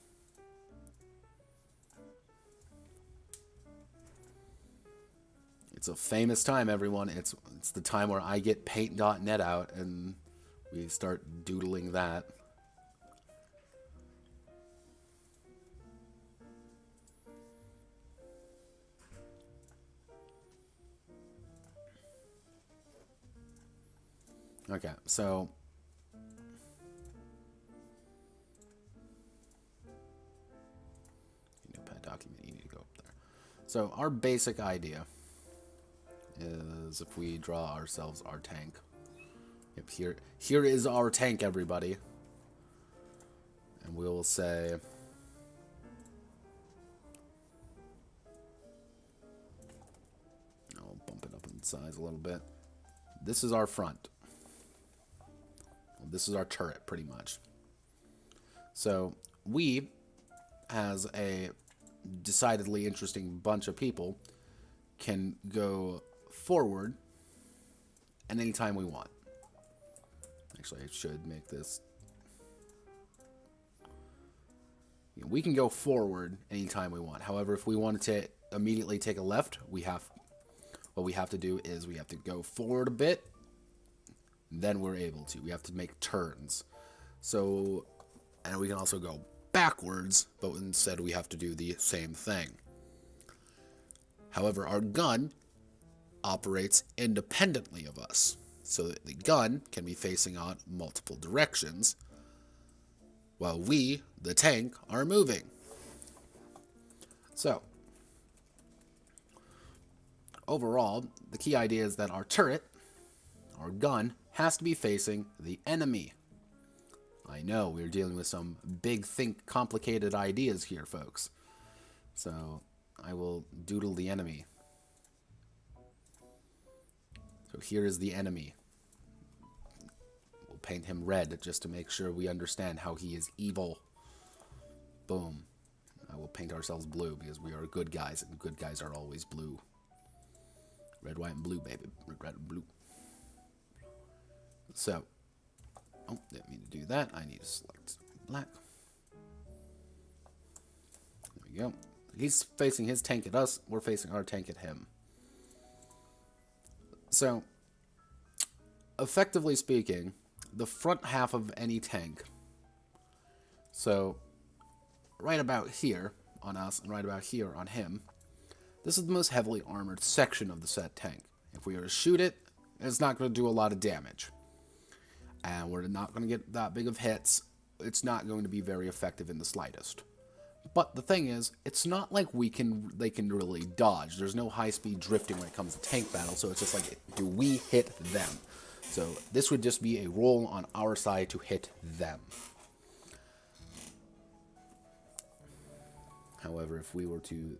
It's a famous time, everyone. It's the time where I get paint.net out and we start doodling that. Okay, so notepad document, you need to go up there. So our basic idea is if we draw ourselves our tank. Yep, here is our tank, everybody. And we'll say I'll bump it up in size a little bit. This is our front. This is our turret, pretty much. So we, as a decidedly interesting bunch of people, can go forward at any time we want. Actually, I should make this. We can go forward anytime we want. However, if we wanted to immediately take a left, what we have to do is we have to go forward a bit. Then we're able to. We have to make turns. So, and we can also go backwards, but instead we have to do the same thing. However, our gun operates independently of us. So that the gun can be facing out multiple directions, while we, the tank, are moving. So, overall, the key idea is that our turret, our gun, has to be facing the enemy. I know, we're dealing with some big, complicated ideas here, folks. So, I will doodle the enemy. So here is the enemy. We'll paint him red just to make sure we understand how he is evil. Boom. I will paint ourselves blue because we are good guys, and good guys are always blue. Red, white, and blue, baby. Red, and blue. So, oh, didn't mean to do that. I need to select black. There we go. He's facing his tank at us. We're facing our tank at him. So, effectively speaking, the front half of any tank, so right about here on us and right about here on him, this is the most heavily armored section of the said tank. If we were to shoot it, it's not going to do a lot of damage. And we're not going to get that big of hits. It's not going to be very effective in the slightest. But the thing is, it's not like they can really dodge. There's no high-speed drifting when it comes to tank battle, so it's just like, do we hit them? So this would just be a roll on our side to hit them. However, if we were to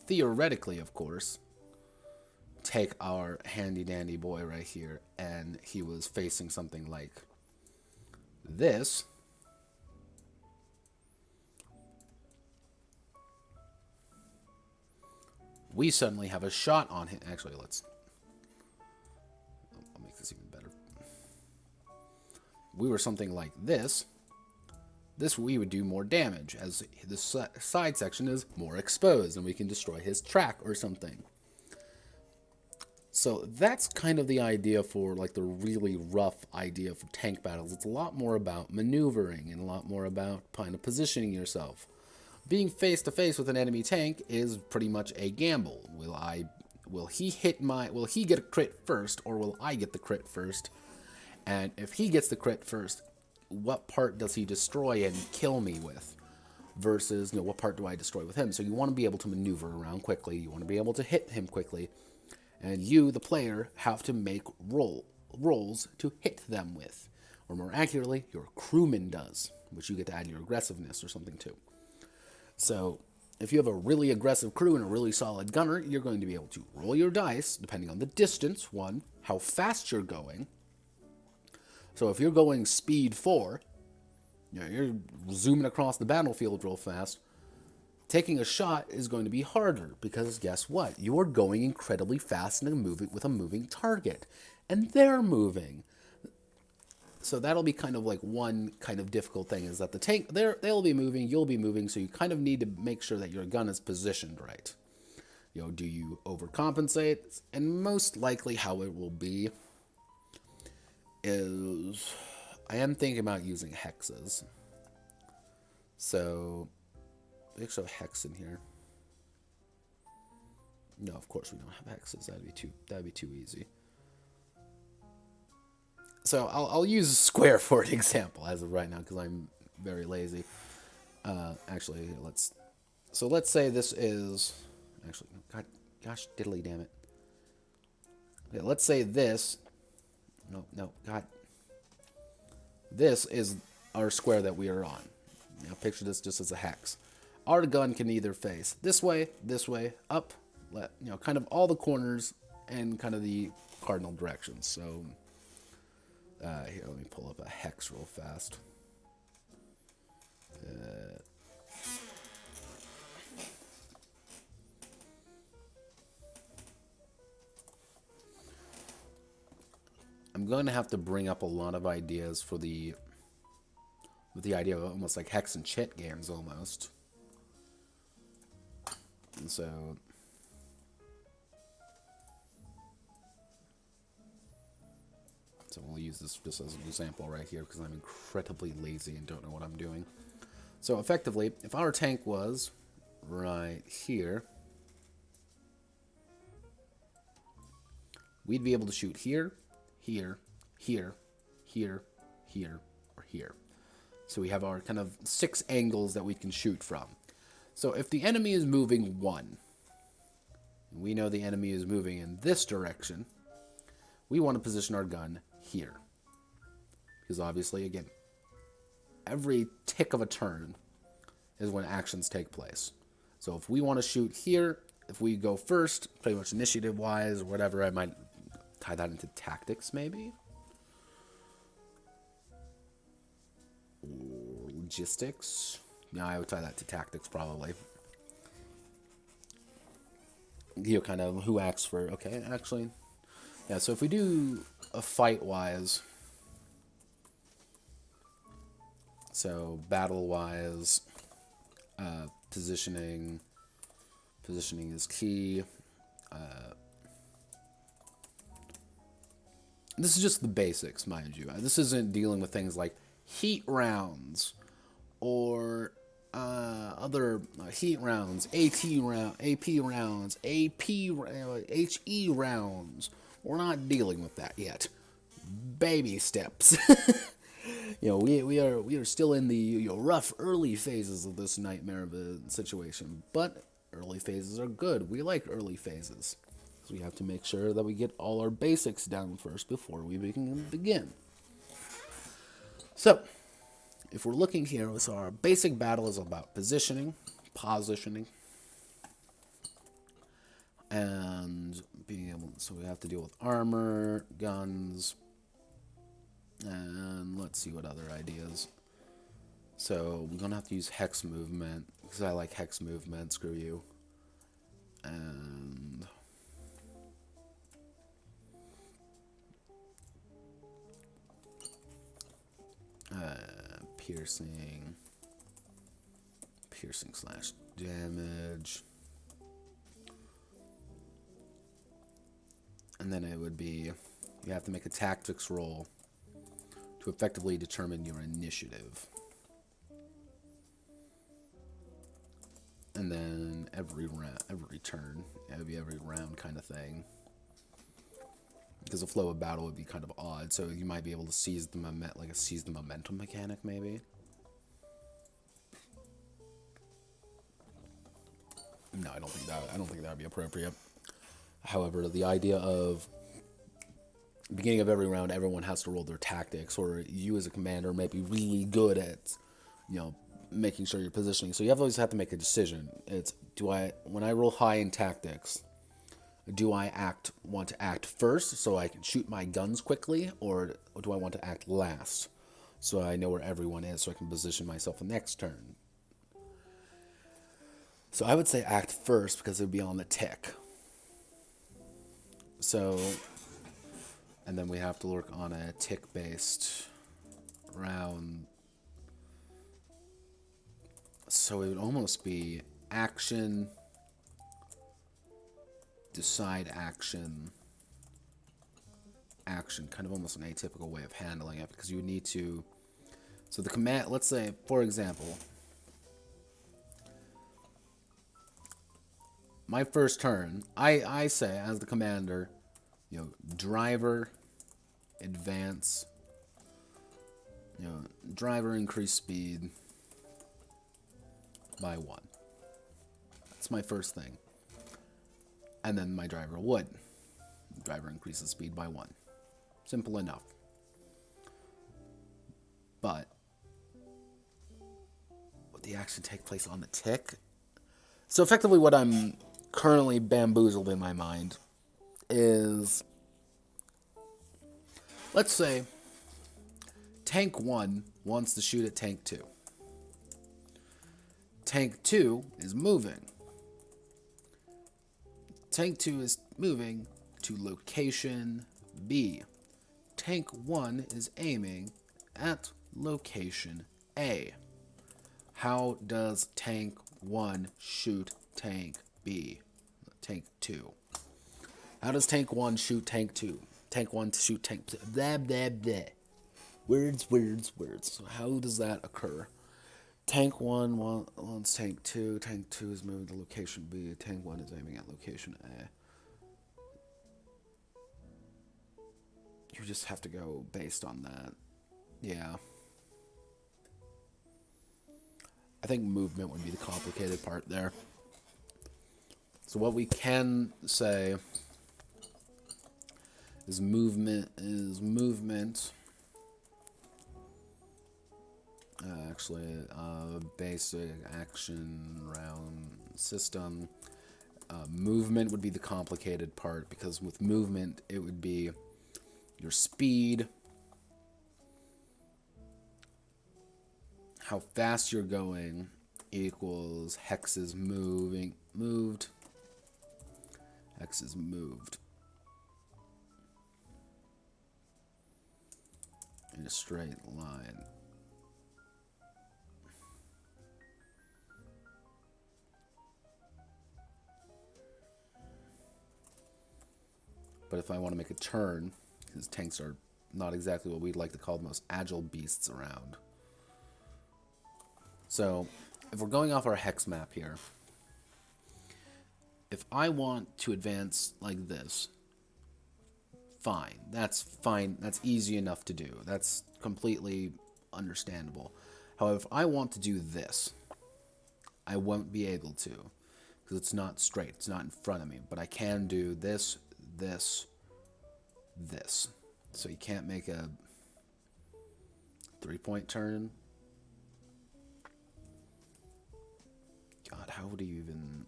theoretically, of course, take our handy-dandy boy right here, and he was facing something like this, we suddenly have a shot on him. Actually, I'll make this even better. We were something like this. We would do more damage, as the side section is more exposed, and we can destroy his track or something. So that's kind of the idea for, like, the really rough idea for tank battles. It's a lot more about maneuvering and a lot more about kind of positioning yourself. Being face to face with an enemy tank is pretty much a gamble. Will he get a crit first, or will I get the crit first? And if he gets the crit first, what part does he destroy and kill me with? Versus, what part do I destroy with him? So you want to be able to maneuver around quickly. You want to be able to hit him quickly. And you, the player, have to make rolls to hit them with. Or more accurately, your crewman does, which you get to add your aggressiveness or something too. So if you have a really aggressive crew and a really solid gunner, you're going to be able to roll your dice, depending on the distance, one, how fast you're going. So if you're going speed 4, you're zooming across the battlefield real fast, taking a shot is going to be harder because guess what? You're going incredibly fast and with a moving target, and they're moving. So that'll be kind of like one kind of difficult thing, is that the tank, they'll be moving, you'll be moving, so you kind of need to make sure that your gun is positioned right. Do you overcompensate? And most likely how it will be is, I am thinking about using hexes. So we actually have hex in here. No, of course we don't have hexes. That'd be too easy. So I'll use a square for an example as of right now because I'm very lazy. Actually, let's say this is gosh diddly damn it. Okay, let's say this. No, God. This is our square that we are on. Picture this just as a hex. Our gun can either face this way, up, kind of all the corners and kind of the cardinal directions. So here, let me pull up a hex real fast. I'm going to have to bring up a lot of ideas with the idea of almost like hex and chit games almost. And so we'll use this just as an example right here because I'm incredibly lazy and don't know what I'm doing. So effectively, if our tank was right here, we'd be able to shoot here, here, here, here, here, or here. So we have our kind of 6 angles that we can shoot from. So if the enemy is moving 1, we know the enemy is moving in this direction, we want to position our gun here. Because obviously, again, every tick of a turn is when actions take place. So if we want to shoot here, if we go first, pretty much initiative-wise or whatever, I might tie that into tactics maybe? Or logistics? No, I would tie that to tactics probably. Kind of who acts for, okay, actually. Yeah, so if we do a fight-wise, so battle-wise, positioning is key. This is just the basics, mind you. This isn't dealing with things like heat rounds or other heat rounds, AP rounds, HE rounds. We're not dealing with that yet. Baby steps. We are still in the rough early phases of this nightmare of a situation, but early phases are good. We like early phases. So we have to make sure that we get all our basics down first before we begin. So, if we're looking here, so our basic battle is about positioning, and being able. So we have to deal with armor, guns, and let's see what other ideas. So we're gonna have to use hex movement because I like hex movement. Screw you. And piercing slash damage. And then it would be, you have to make a tactics roll to effectively determine your initiative. And then every turn, it would be every round kind of thing. Because the flow of battle would be kind of odd, so you might be able to seize the momentum mechanic, maybe. No, I don't think that would be appropriate. However, the idea of beginning of every round, everyone has to roll their tactics, or you as a commander might be really good at, making sure you're positioning. So you always have to make a decision. It's, when I roll high in tactics, do I want to act first so I can shoot my guns quickly, or do I want to act last so I know where everyone is so I can position myself the next turn? So I would say act first because it would be on the tick. So, and then we have to work on a tick-based round. So it would almost be action, decide action, kind of almost an atypical way of handling it, because you would need to, so the command, let's say, for example, my first turn, I say, as the commander, driver, advance, driver increase speed by 1. That's my first thing. And then my driver would. The driver increases speed by 1. Simple enough. But would the action take place on the tick? So effectively what I'm currently bamboozled in my mind is, let's say Tank 1 wants to shoot at Tank 2. Tank 2 is moving. Tank 2 is moving to location B. Tank 1 is aiming at location A. How does Tank 1 shoot Tank B? Tank 2. How does Tank 1 shoot Tank 2? Tank 1 to shoot Tank 2. Blah, blah, blah. Words. So how does that occur? Tank 1 wants Tank 2. Tank 2 is moving to location B. Tank 1 is aiming at location A. You just have to go based on that. Yeah. I think movement would be the complicated part there. So what we can say is movement basic action round system. Movement would be the complicated part, because with movement it would be your speed, how fast you're going equals hexes moved. Hexes moved in a straight line. But if I want to make a turn, because tanks are not exactly what we'd like to call the most agile beasts around. So, if we're going off our hex map here, if I want to advance like this, fine. That's fine. That's easy enough to do. That's completely understandable. However, if I want to do this, I won't be able to, because it's not straight. It's not in front of me. But I can do this, this, this. So you can't make a 3-point turn. God, how would you even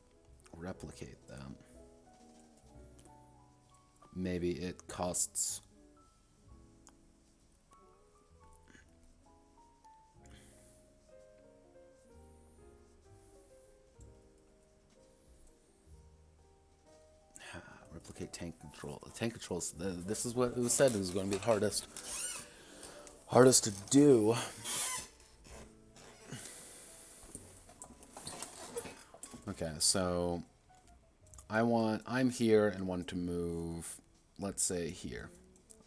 replicate that? Maybe it costs... tank control. The tank controls. This is what it was said. It was going to be the hardest to do. Okay, so I'm here and want to move, let's say here.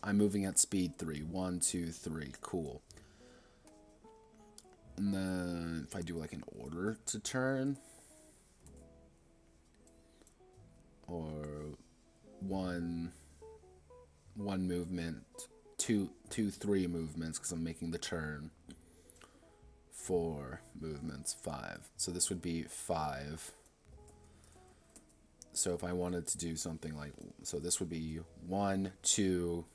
I'm moving at speed 3. 1, 2, 3. Cool. And then if I do like an order to turn, or one movement, two, 3 movements because I'm making the turn. 4 movements, 5. So this would be 5. So if I wanted to do something like, so this would be 1, 2,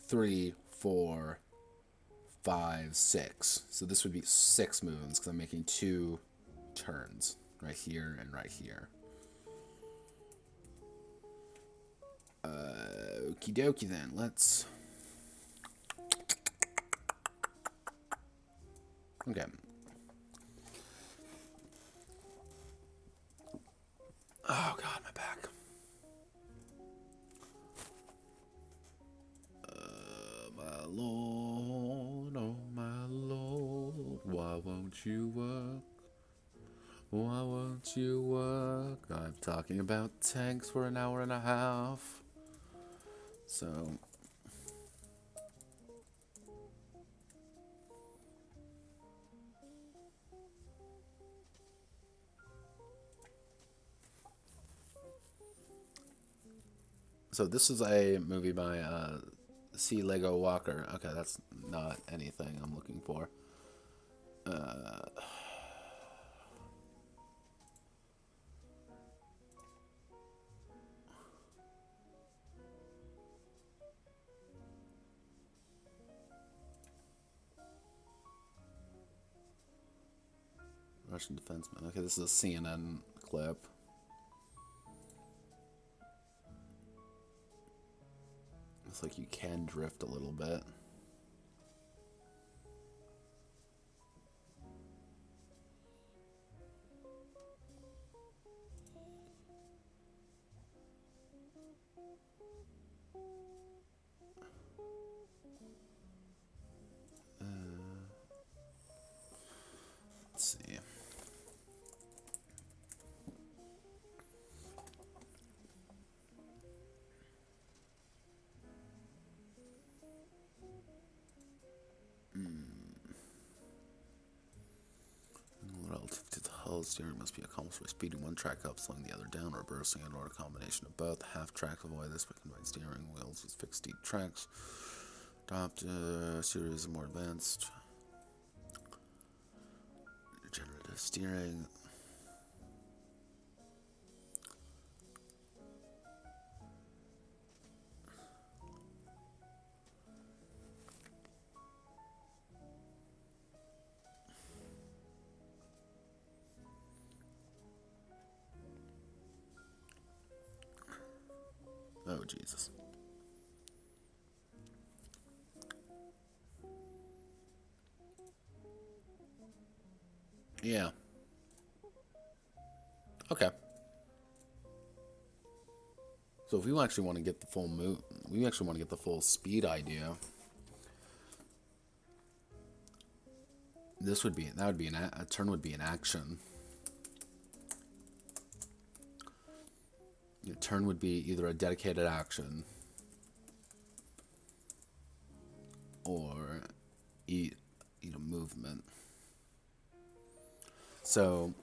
3, 4, 5, 6. So this would be 6 movements because I'm making 2 turns right here and right here. Okie dokie then, let's... Okay. Oh god, my back. My lord, oh my lord, why won't you work? Why won't you work? I'm talking about tanks for an hour and a half. So... So this is a movie by C. Lego Walker. Okay, that's not anything I'm looking for. Russian defenseman. Okay, this is a CNN clip. Looks like you can drift a little bit. Let's see. Relative to the hull, steering must be accomplished by speeding one track up, slowing the other down, reversing, and or a combination of both. Half tracks avoid this by combining steering wheels with fixed deep tracks. Adopt a series of more advanced regenerative steering. Oh, Jesus. Yeah. Okay. So if we actually want to get the full we actually want to get the full speed idea. That would be a turn would be an action. A turn would be either a dedicated action or eat a movement. So,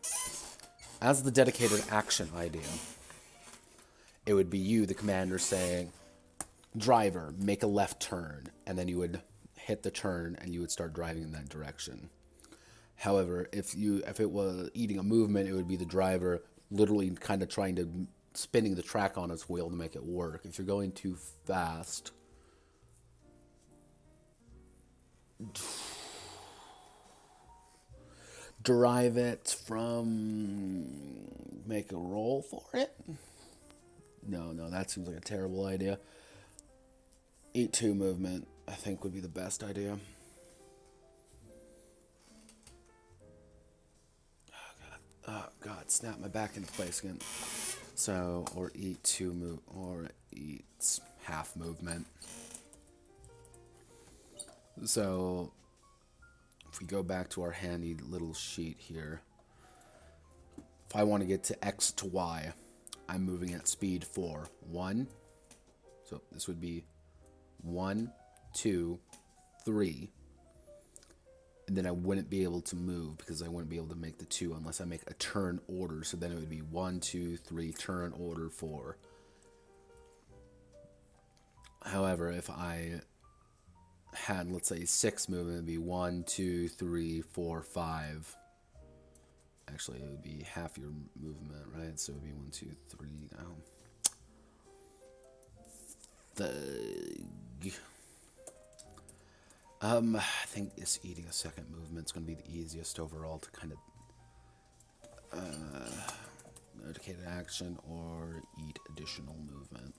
as the dedicated action idea, it would be you, the commander, saying, driver, make a left turn, and then you would hit the turn and you would start driving in that direction. However, if it was eating a movement, it would be the driver literally kind of trying to spinning the track on its wheel to make it work. If you're going too fast, derive it from make a roll for it. No, that seems like a terrible idea. Eat 2 movement, I think, would be the best idea. Oh god, snap my back into place again. So, or eat or eat half movement. So, if we go back to our handy little sheet here, if I want to get to X to Y, I'm moving at speed 4. 1. So this would be 1, 2, 3. And then I wouldn't be able to move because I wouldn't be able to make the 2 unless I make a turn order. So then it would be 1, 2, 3, turn order 4. However, if I had, let's say, 6 movement, it would be 1, 2, 3, 4, 5. Actually, it would be half your movement, right? So it would be 1, 2, 3 now. I think it's eating a second movement is going to be the easiest overall to kind of dedicate an action or eat additional movement.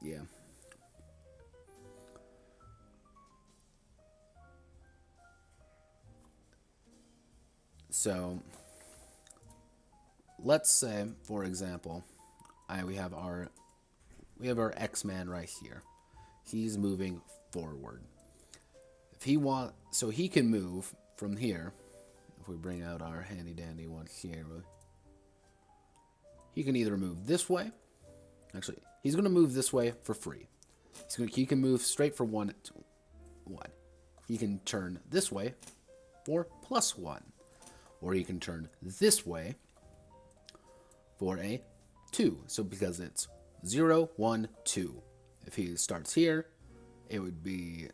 Yeah. So let's say, for example, we have our X-Man right here. He's moving forward. If he so he can move from here. If we bring out our handy dandy one here, he can either move this way. Actually, he's going to move this way for free. He can move straight for 1. He can turn this way for +1. Or he can turn this way for a 2. So because it's 0, 1, 2. If he starts here, it would be,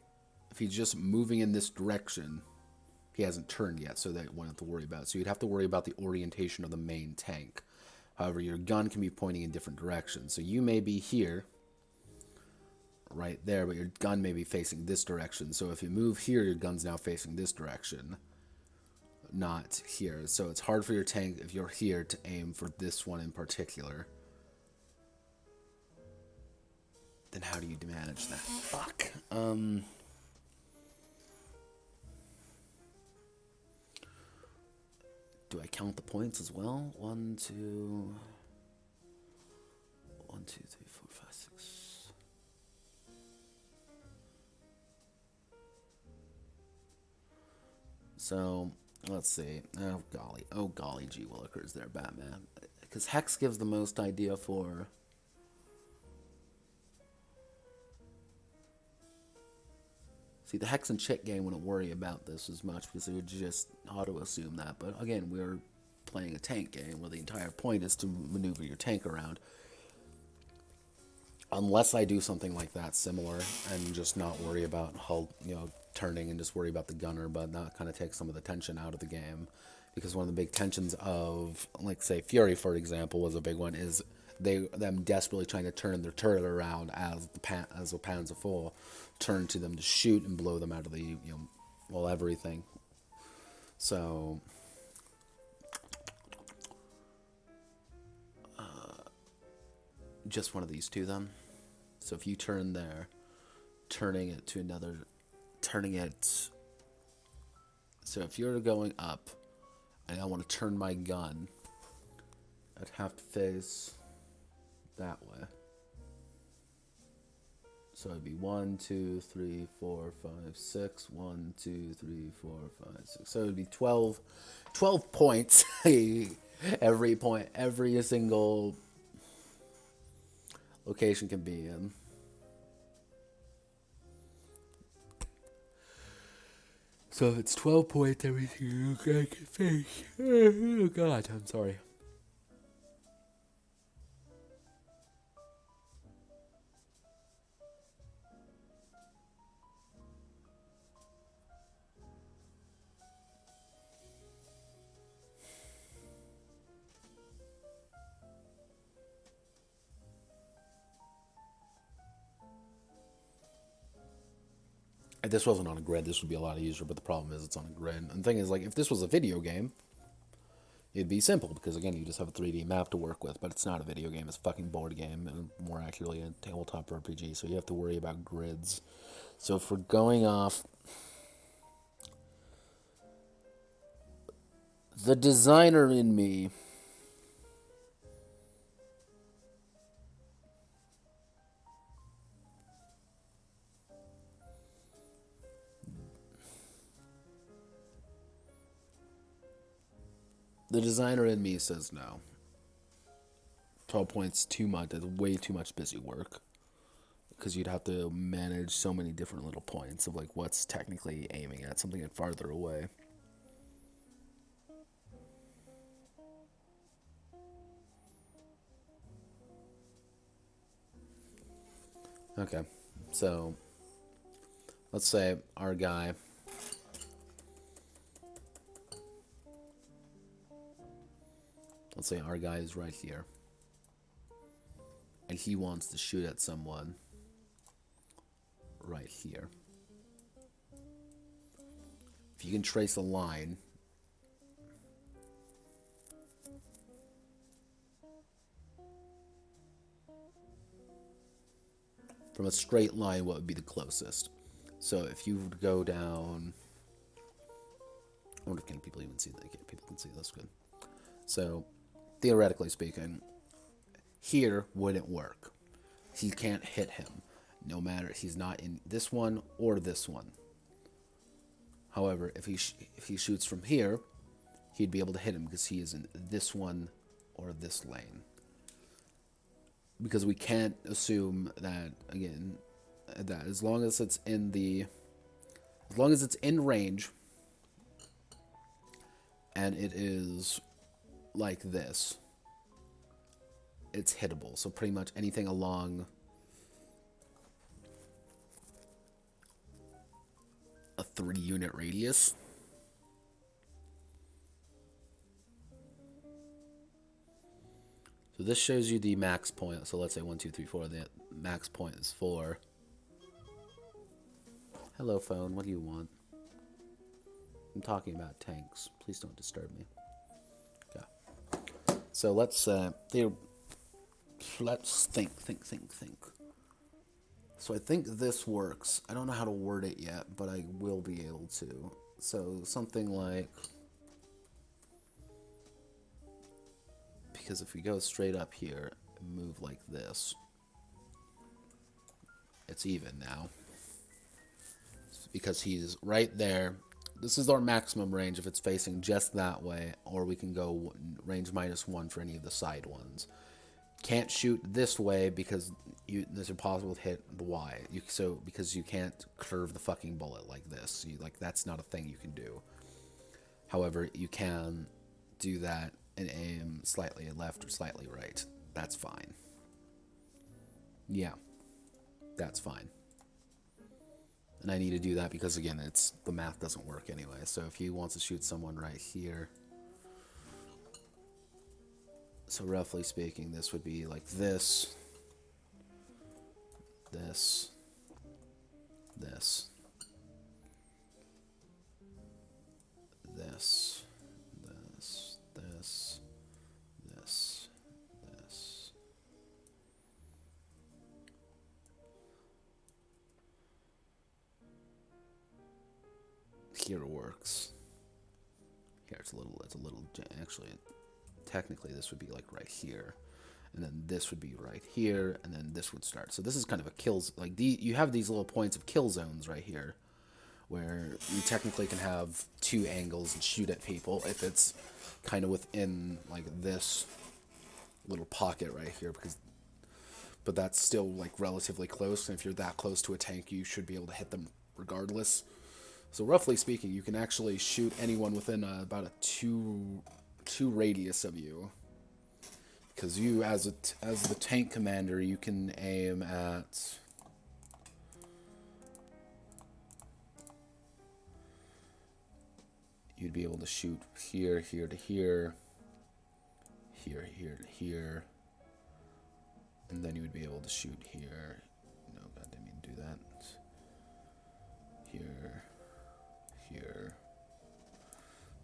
if he's just moving in this direction, he hasn't turned yet, so that you won't have to worry about it. So you'd have to worry about the orientation of the main tank. However, your gun can be pointing in different directions. So you may be here, right there, but your gun may be facing this direction. So if you move here, your gun's now facing this direction, not here. So it's hard for your tank, if you're here, to aim for this one in particular. Then how do you manage that? Fuck. Do I count the points as well? 1, 2, 1, 2, 3, 4, 5, 6. So let's see. Oh golly, gee willikers there, Batman. Because Hex gives the most idea for. See, the Hex and Chick game wouldn't worry about this as much because it would just auto-assume that. But again, we're playing a tank game where the entire point is to maneuver your tank around. Unless I do something like that similar and just not worry about hull, turning and just worry about the gunner, but that kind of takes some of the tension out of the game. Because one of the big tensions of, like, say, Fury, for example, was a big one, is them desperately trying to turn their turret around as the Panzer IV turn to them to shoot and blow them out of the, everything. So, just one of these two then. So if you turn there, turning it to another, so if you're going up, and I want to turn my gun, I'd have to face that way. So it'd be 1, 2, 3, 4, 5, 6. 1, 2, 3, 4, 5, 6. So it'd be 12 points. Every single location can be in. So it's 12 points everything you can face. Oh god, I'm sorry. If this wasn't on a grid, this would be a lot easier, but the problem is it's on a grid. And the thing is, like, if this was a video game, it'd be simple, because, again, you just have a 3D map to work with, but it's not a video game, it's a fucking board game, and more accurately, a tabletop RPG, so you have to worry about grids. So if we're going off, the designer in me The designer in me says no. 12 points too much. It's way too much busy work. Because you'd have to manage so many different little points of like what's technically aiming at something farther away. Okay, so let's say our guy is right here, and he wants to shoot at someone right here. If you can trace a line from a straight line, what would be the closest? So if you would go down, I wonder, can people even see that? Okay, people can see this good. So theoretically speaking, here wouldn't work. He can't hit him, no matter he's not in this one or this one. However, if he shoots from here, he'd be able to hit him because he is in this one or this lane. Because we can't assume that, again, that as long as it's in range and it is like this, it's hittable. So pretty much anything along a 3-unit radius. So this shows you the max point. So let's say 1, 2, 3, 4. The max point is 4. Hello, phone. What do you want? I'm talking about tanks. Please don't disturb me. Okay. So let's think. So I think this works. I don't know how to word it yet, but I will be able to. So something like, because if we go straight up here and move like this, it's even now. Because he's right there. This is our maximum range if it's facing just that way, or we can go range -1 for any of the side ones. Can't shoot this way because it's impossible to hit the Y. Because you can't curve the fucking bullet like this. That's not a thing you can do. However, you can do that and aim slightly left or slightly right. That's fine. Yeah, that's fine. And I need to do that because, again, the math doesn't work anyway. So if he wants to shoot someone right here, so roughly speaking, this would be like this, this, this, this, this, this, this, this. Here works. Here it's a little, actually, technically this would be like right here, and then this would be right here, and then this would start. So this is kind of a kills, like you have these little points of kill zones right here, where you technically can have 2 angles and shoot at people if it's kind of within like this little pocket right here, but that's still like relatively close, and if you're that close to a tank, you should be able to hit them regardless. So roughly speaking, you can actually shoot anyone within about a 2 radius of you, because you as the tank commander, you can aim at you'd be able to shoot here, here to here, here, here to here, and then you would be able to shoot here. No, God, didn't mean to do that. Here, here.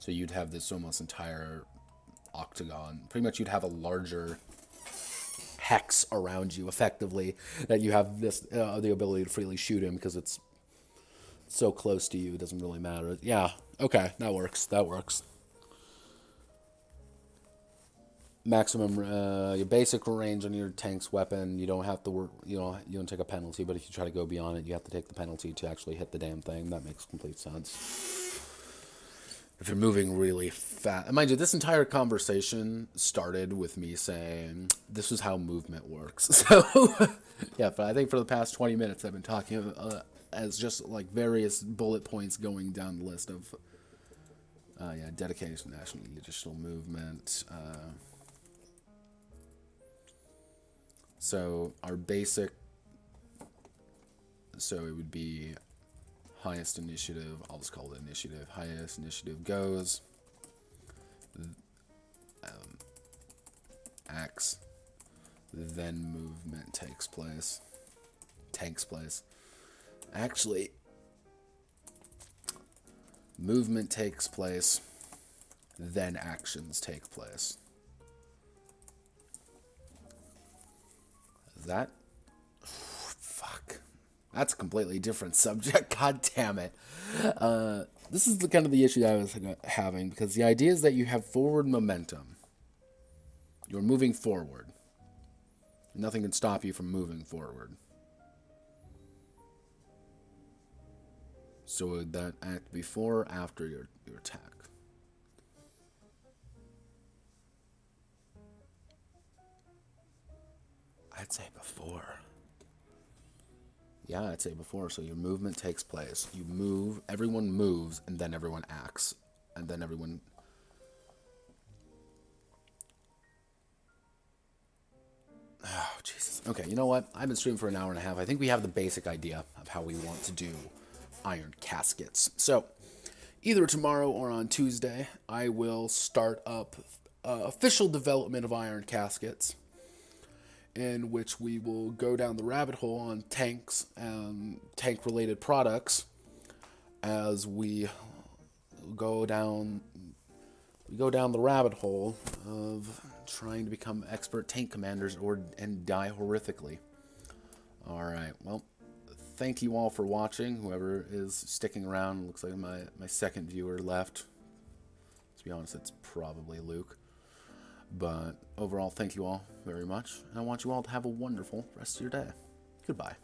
So you'd have this almost entire octagon. Pretty much you'd have a larger hex around you, effectively, that you have this the ability to freely shoot him because it's so close to you, it doesn't really matter. Yeah, okay, that works. Maximum, your basic range on your tank's weapon, you don't have to work, you don't take a penalty, but if you try to go beyond it, you have to take the penalty to actually hit the damn thing. That makes complete sense. if you're moving really fast, mind you, this entire conversation started with me saying this is how movement works. So, yeah, but I think for the past 20 minutes I've been talking as just like various bullet points going down the list of, yeah, dedication to national digital movement. So our basic, so it would be highest initiative, I'll just call it initiative. Highest initiative goes, acts, then movement takes place. Actually, movement takes place, then actions take place. That? Fuck. That's a completely different subject. God damn it. This is the kind of the issue I was having, because the idea is that you have forward momentum. You're moving forward. Nothing can stop you from moving forward. So would that act before or after your attack? I'd say before. Yeah, I'd say before. So your movement takes place. You move, everyone moves, and then everyone acts. And then everyone... Oh, Jesus. Okay, you know what? I've been streaming for an hour and a half. I think we have the basic idea of how we want to do iron caskets. So, either tomorrow or on Tuesday, I will start up official development of iron caskets, in which we will go down the rabbit hole on tanks and tank-related products as we go down the rabbit hole of trying to become expert tank commanders and die horrifically. All right, well, thank you all for watching. Whoever is sticking around, looks like my second viewer left. To be honest, it's probably Luke. But overall, thank you all very much, and I want you all to have a wonderful rest of your day. Goodbye.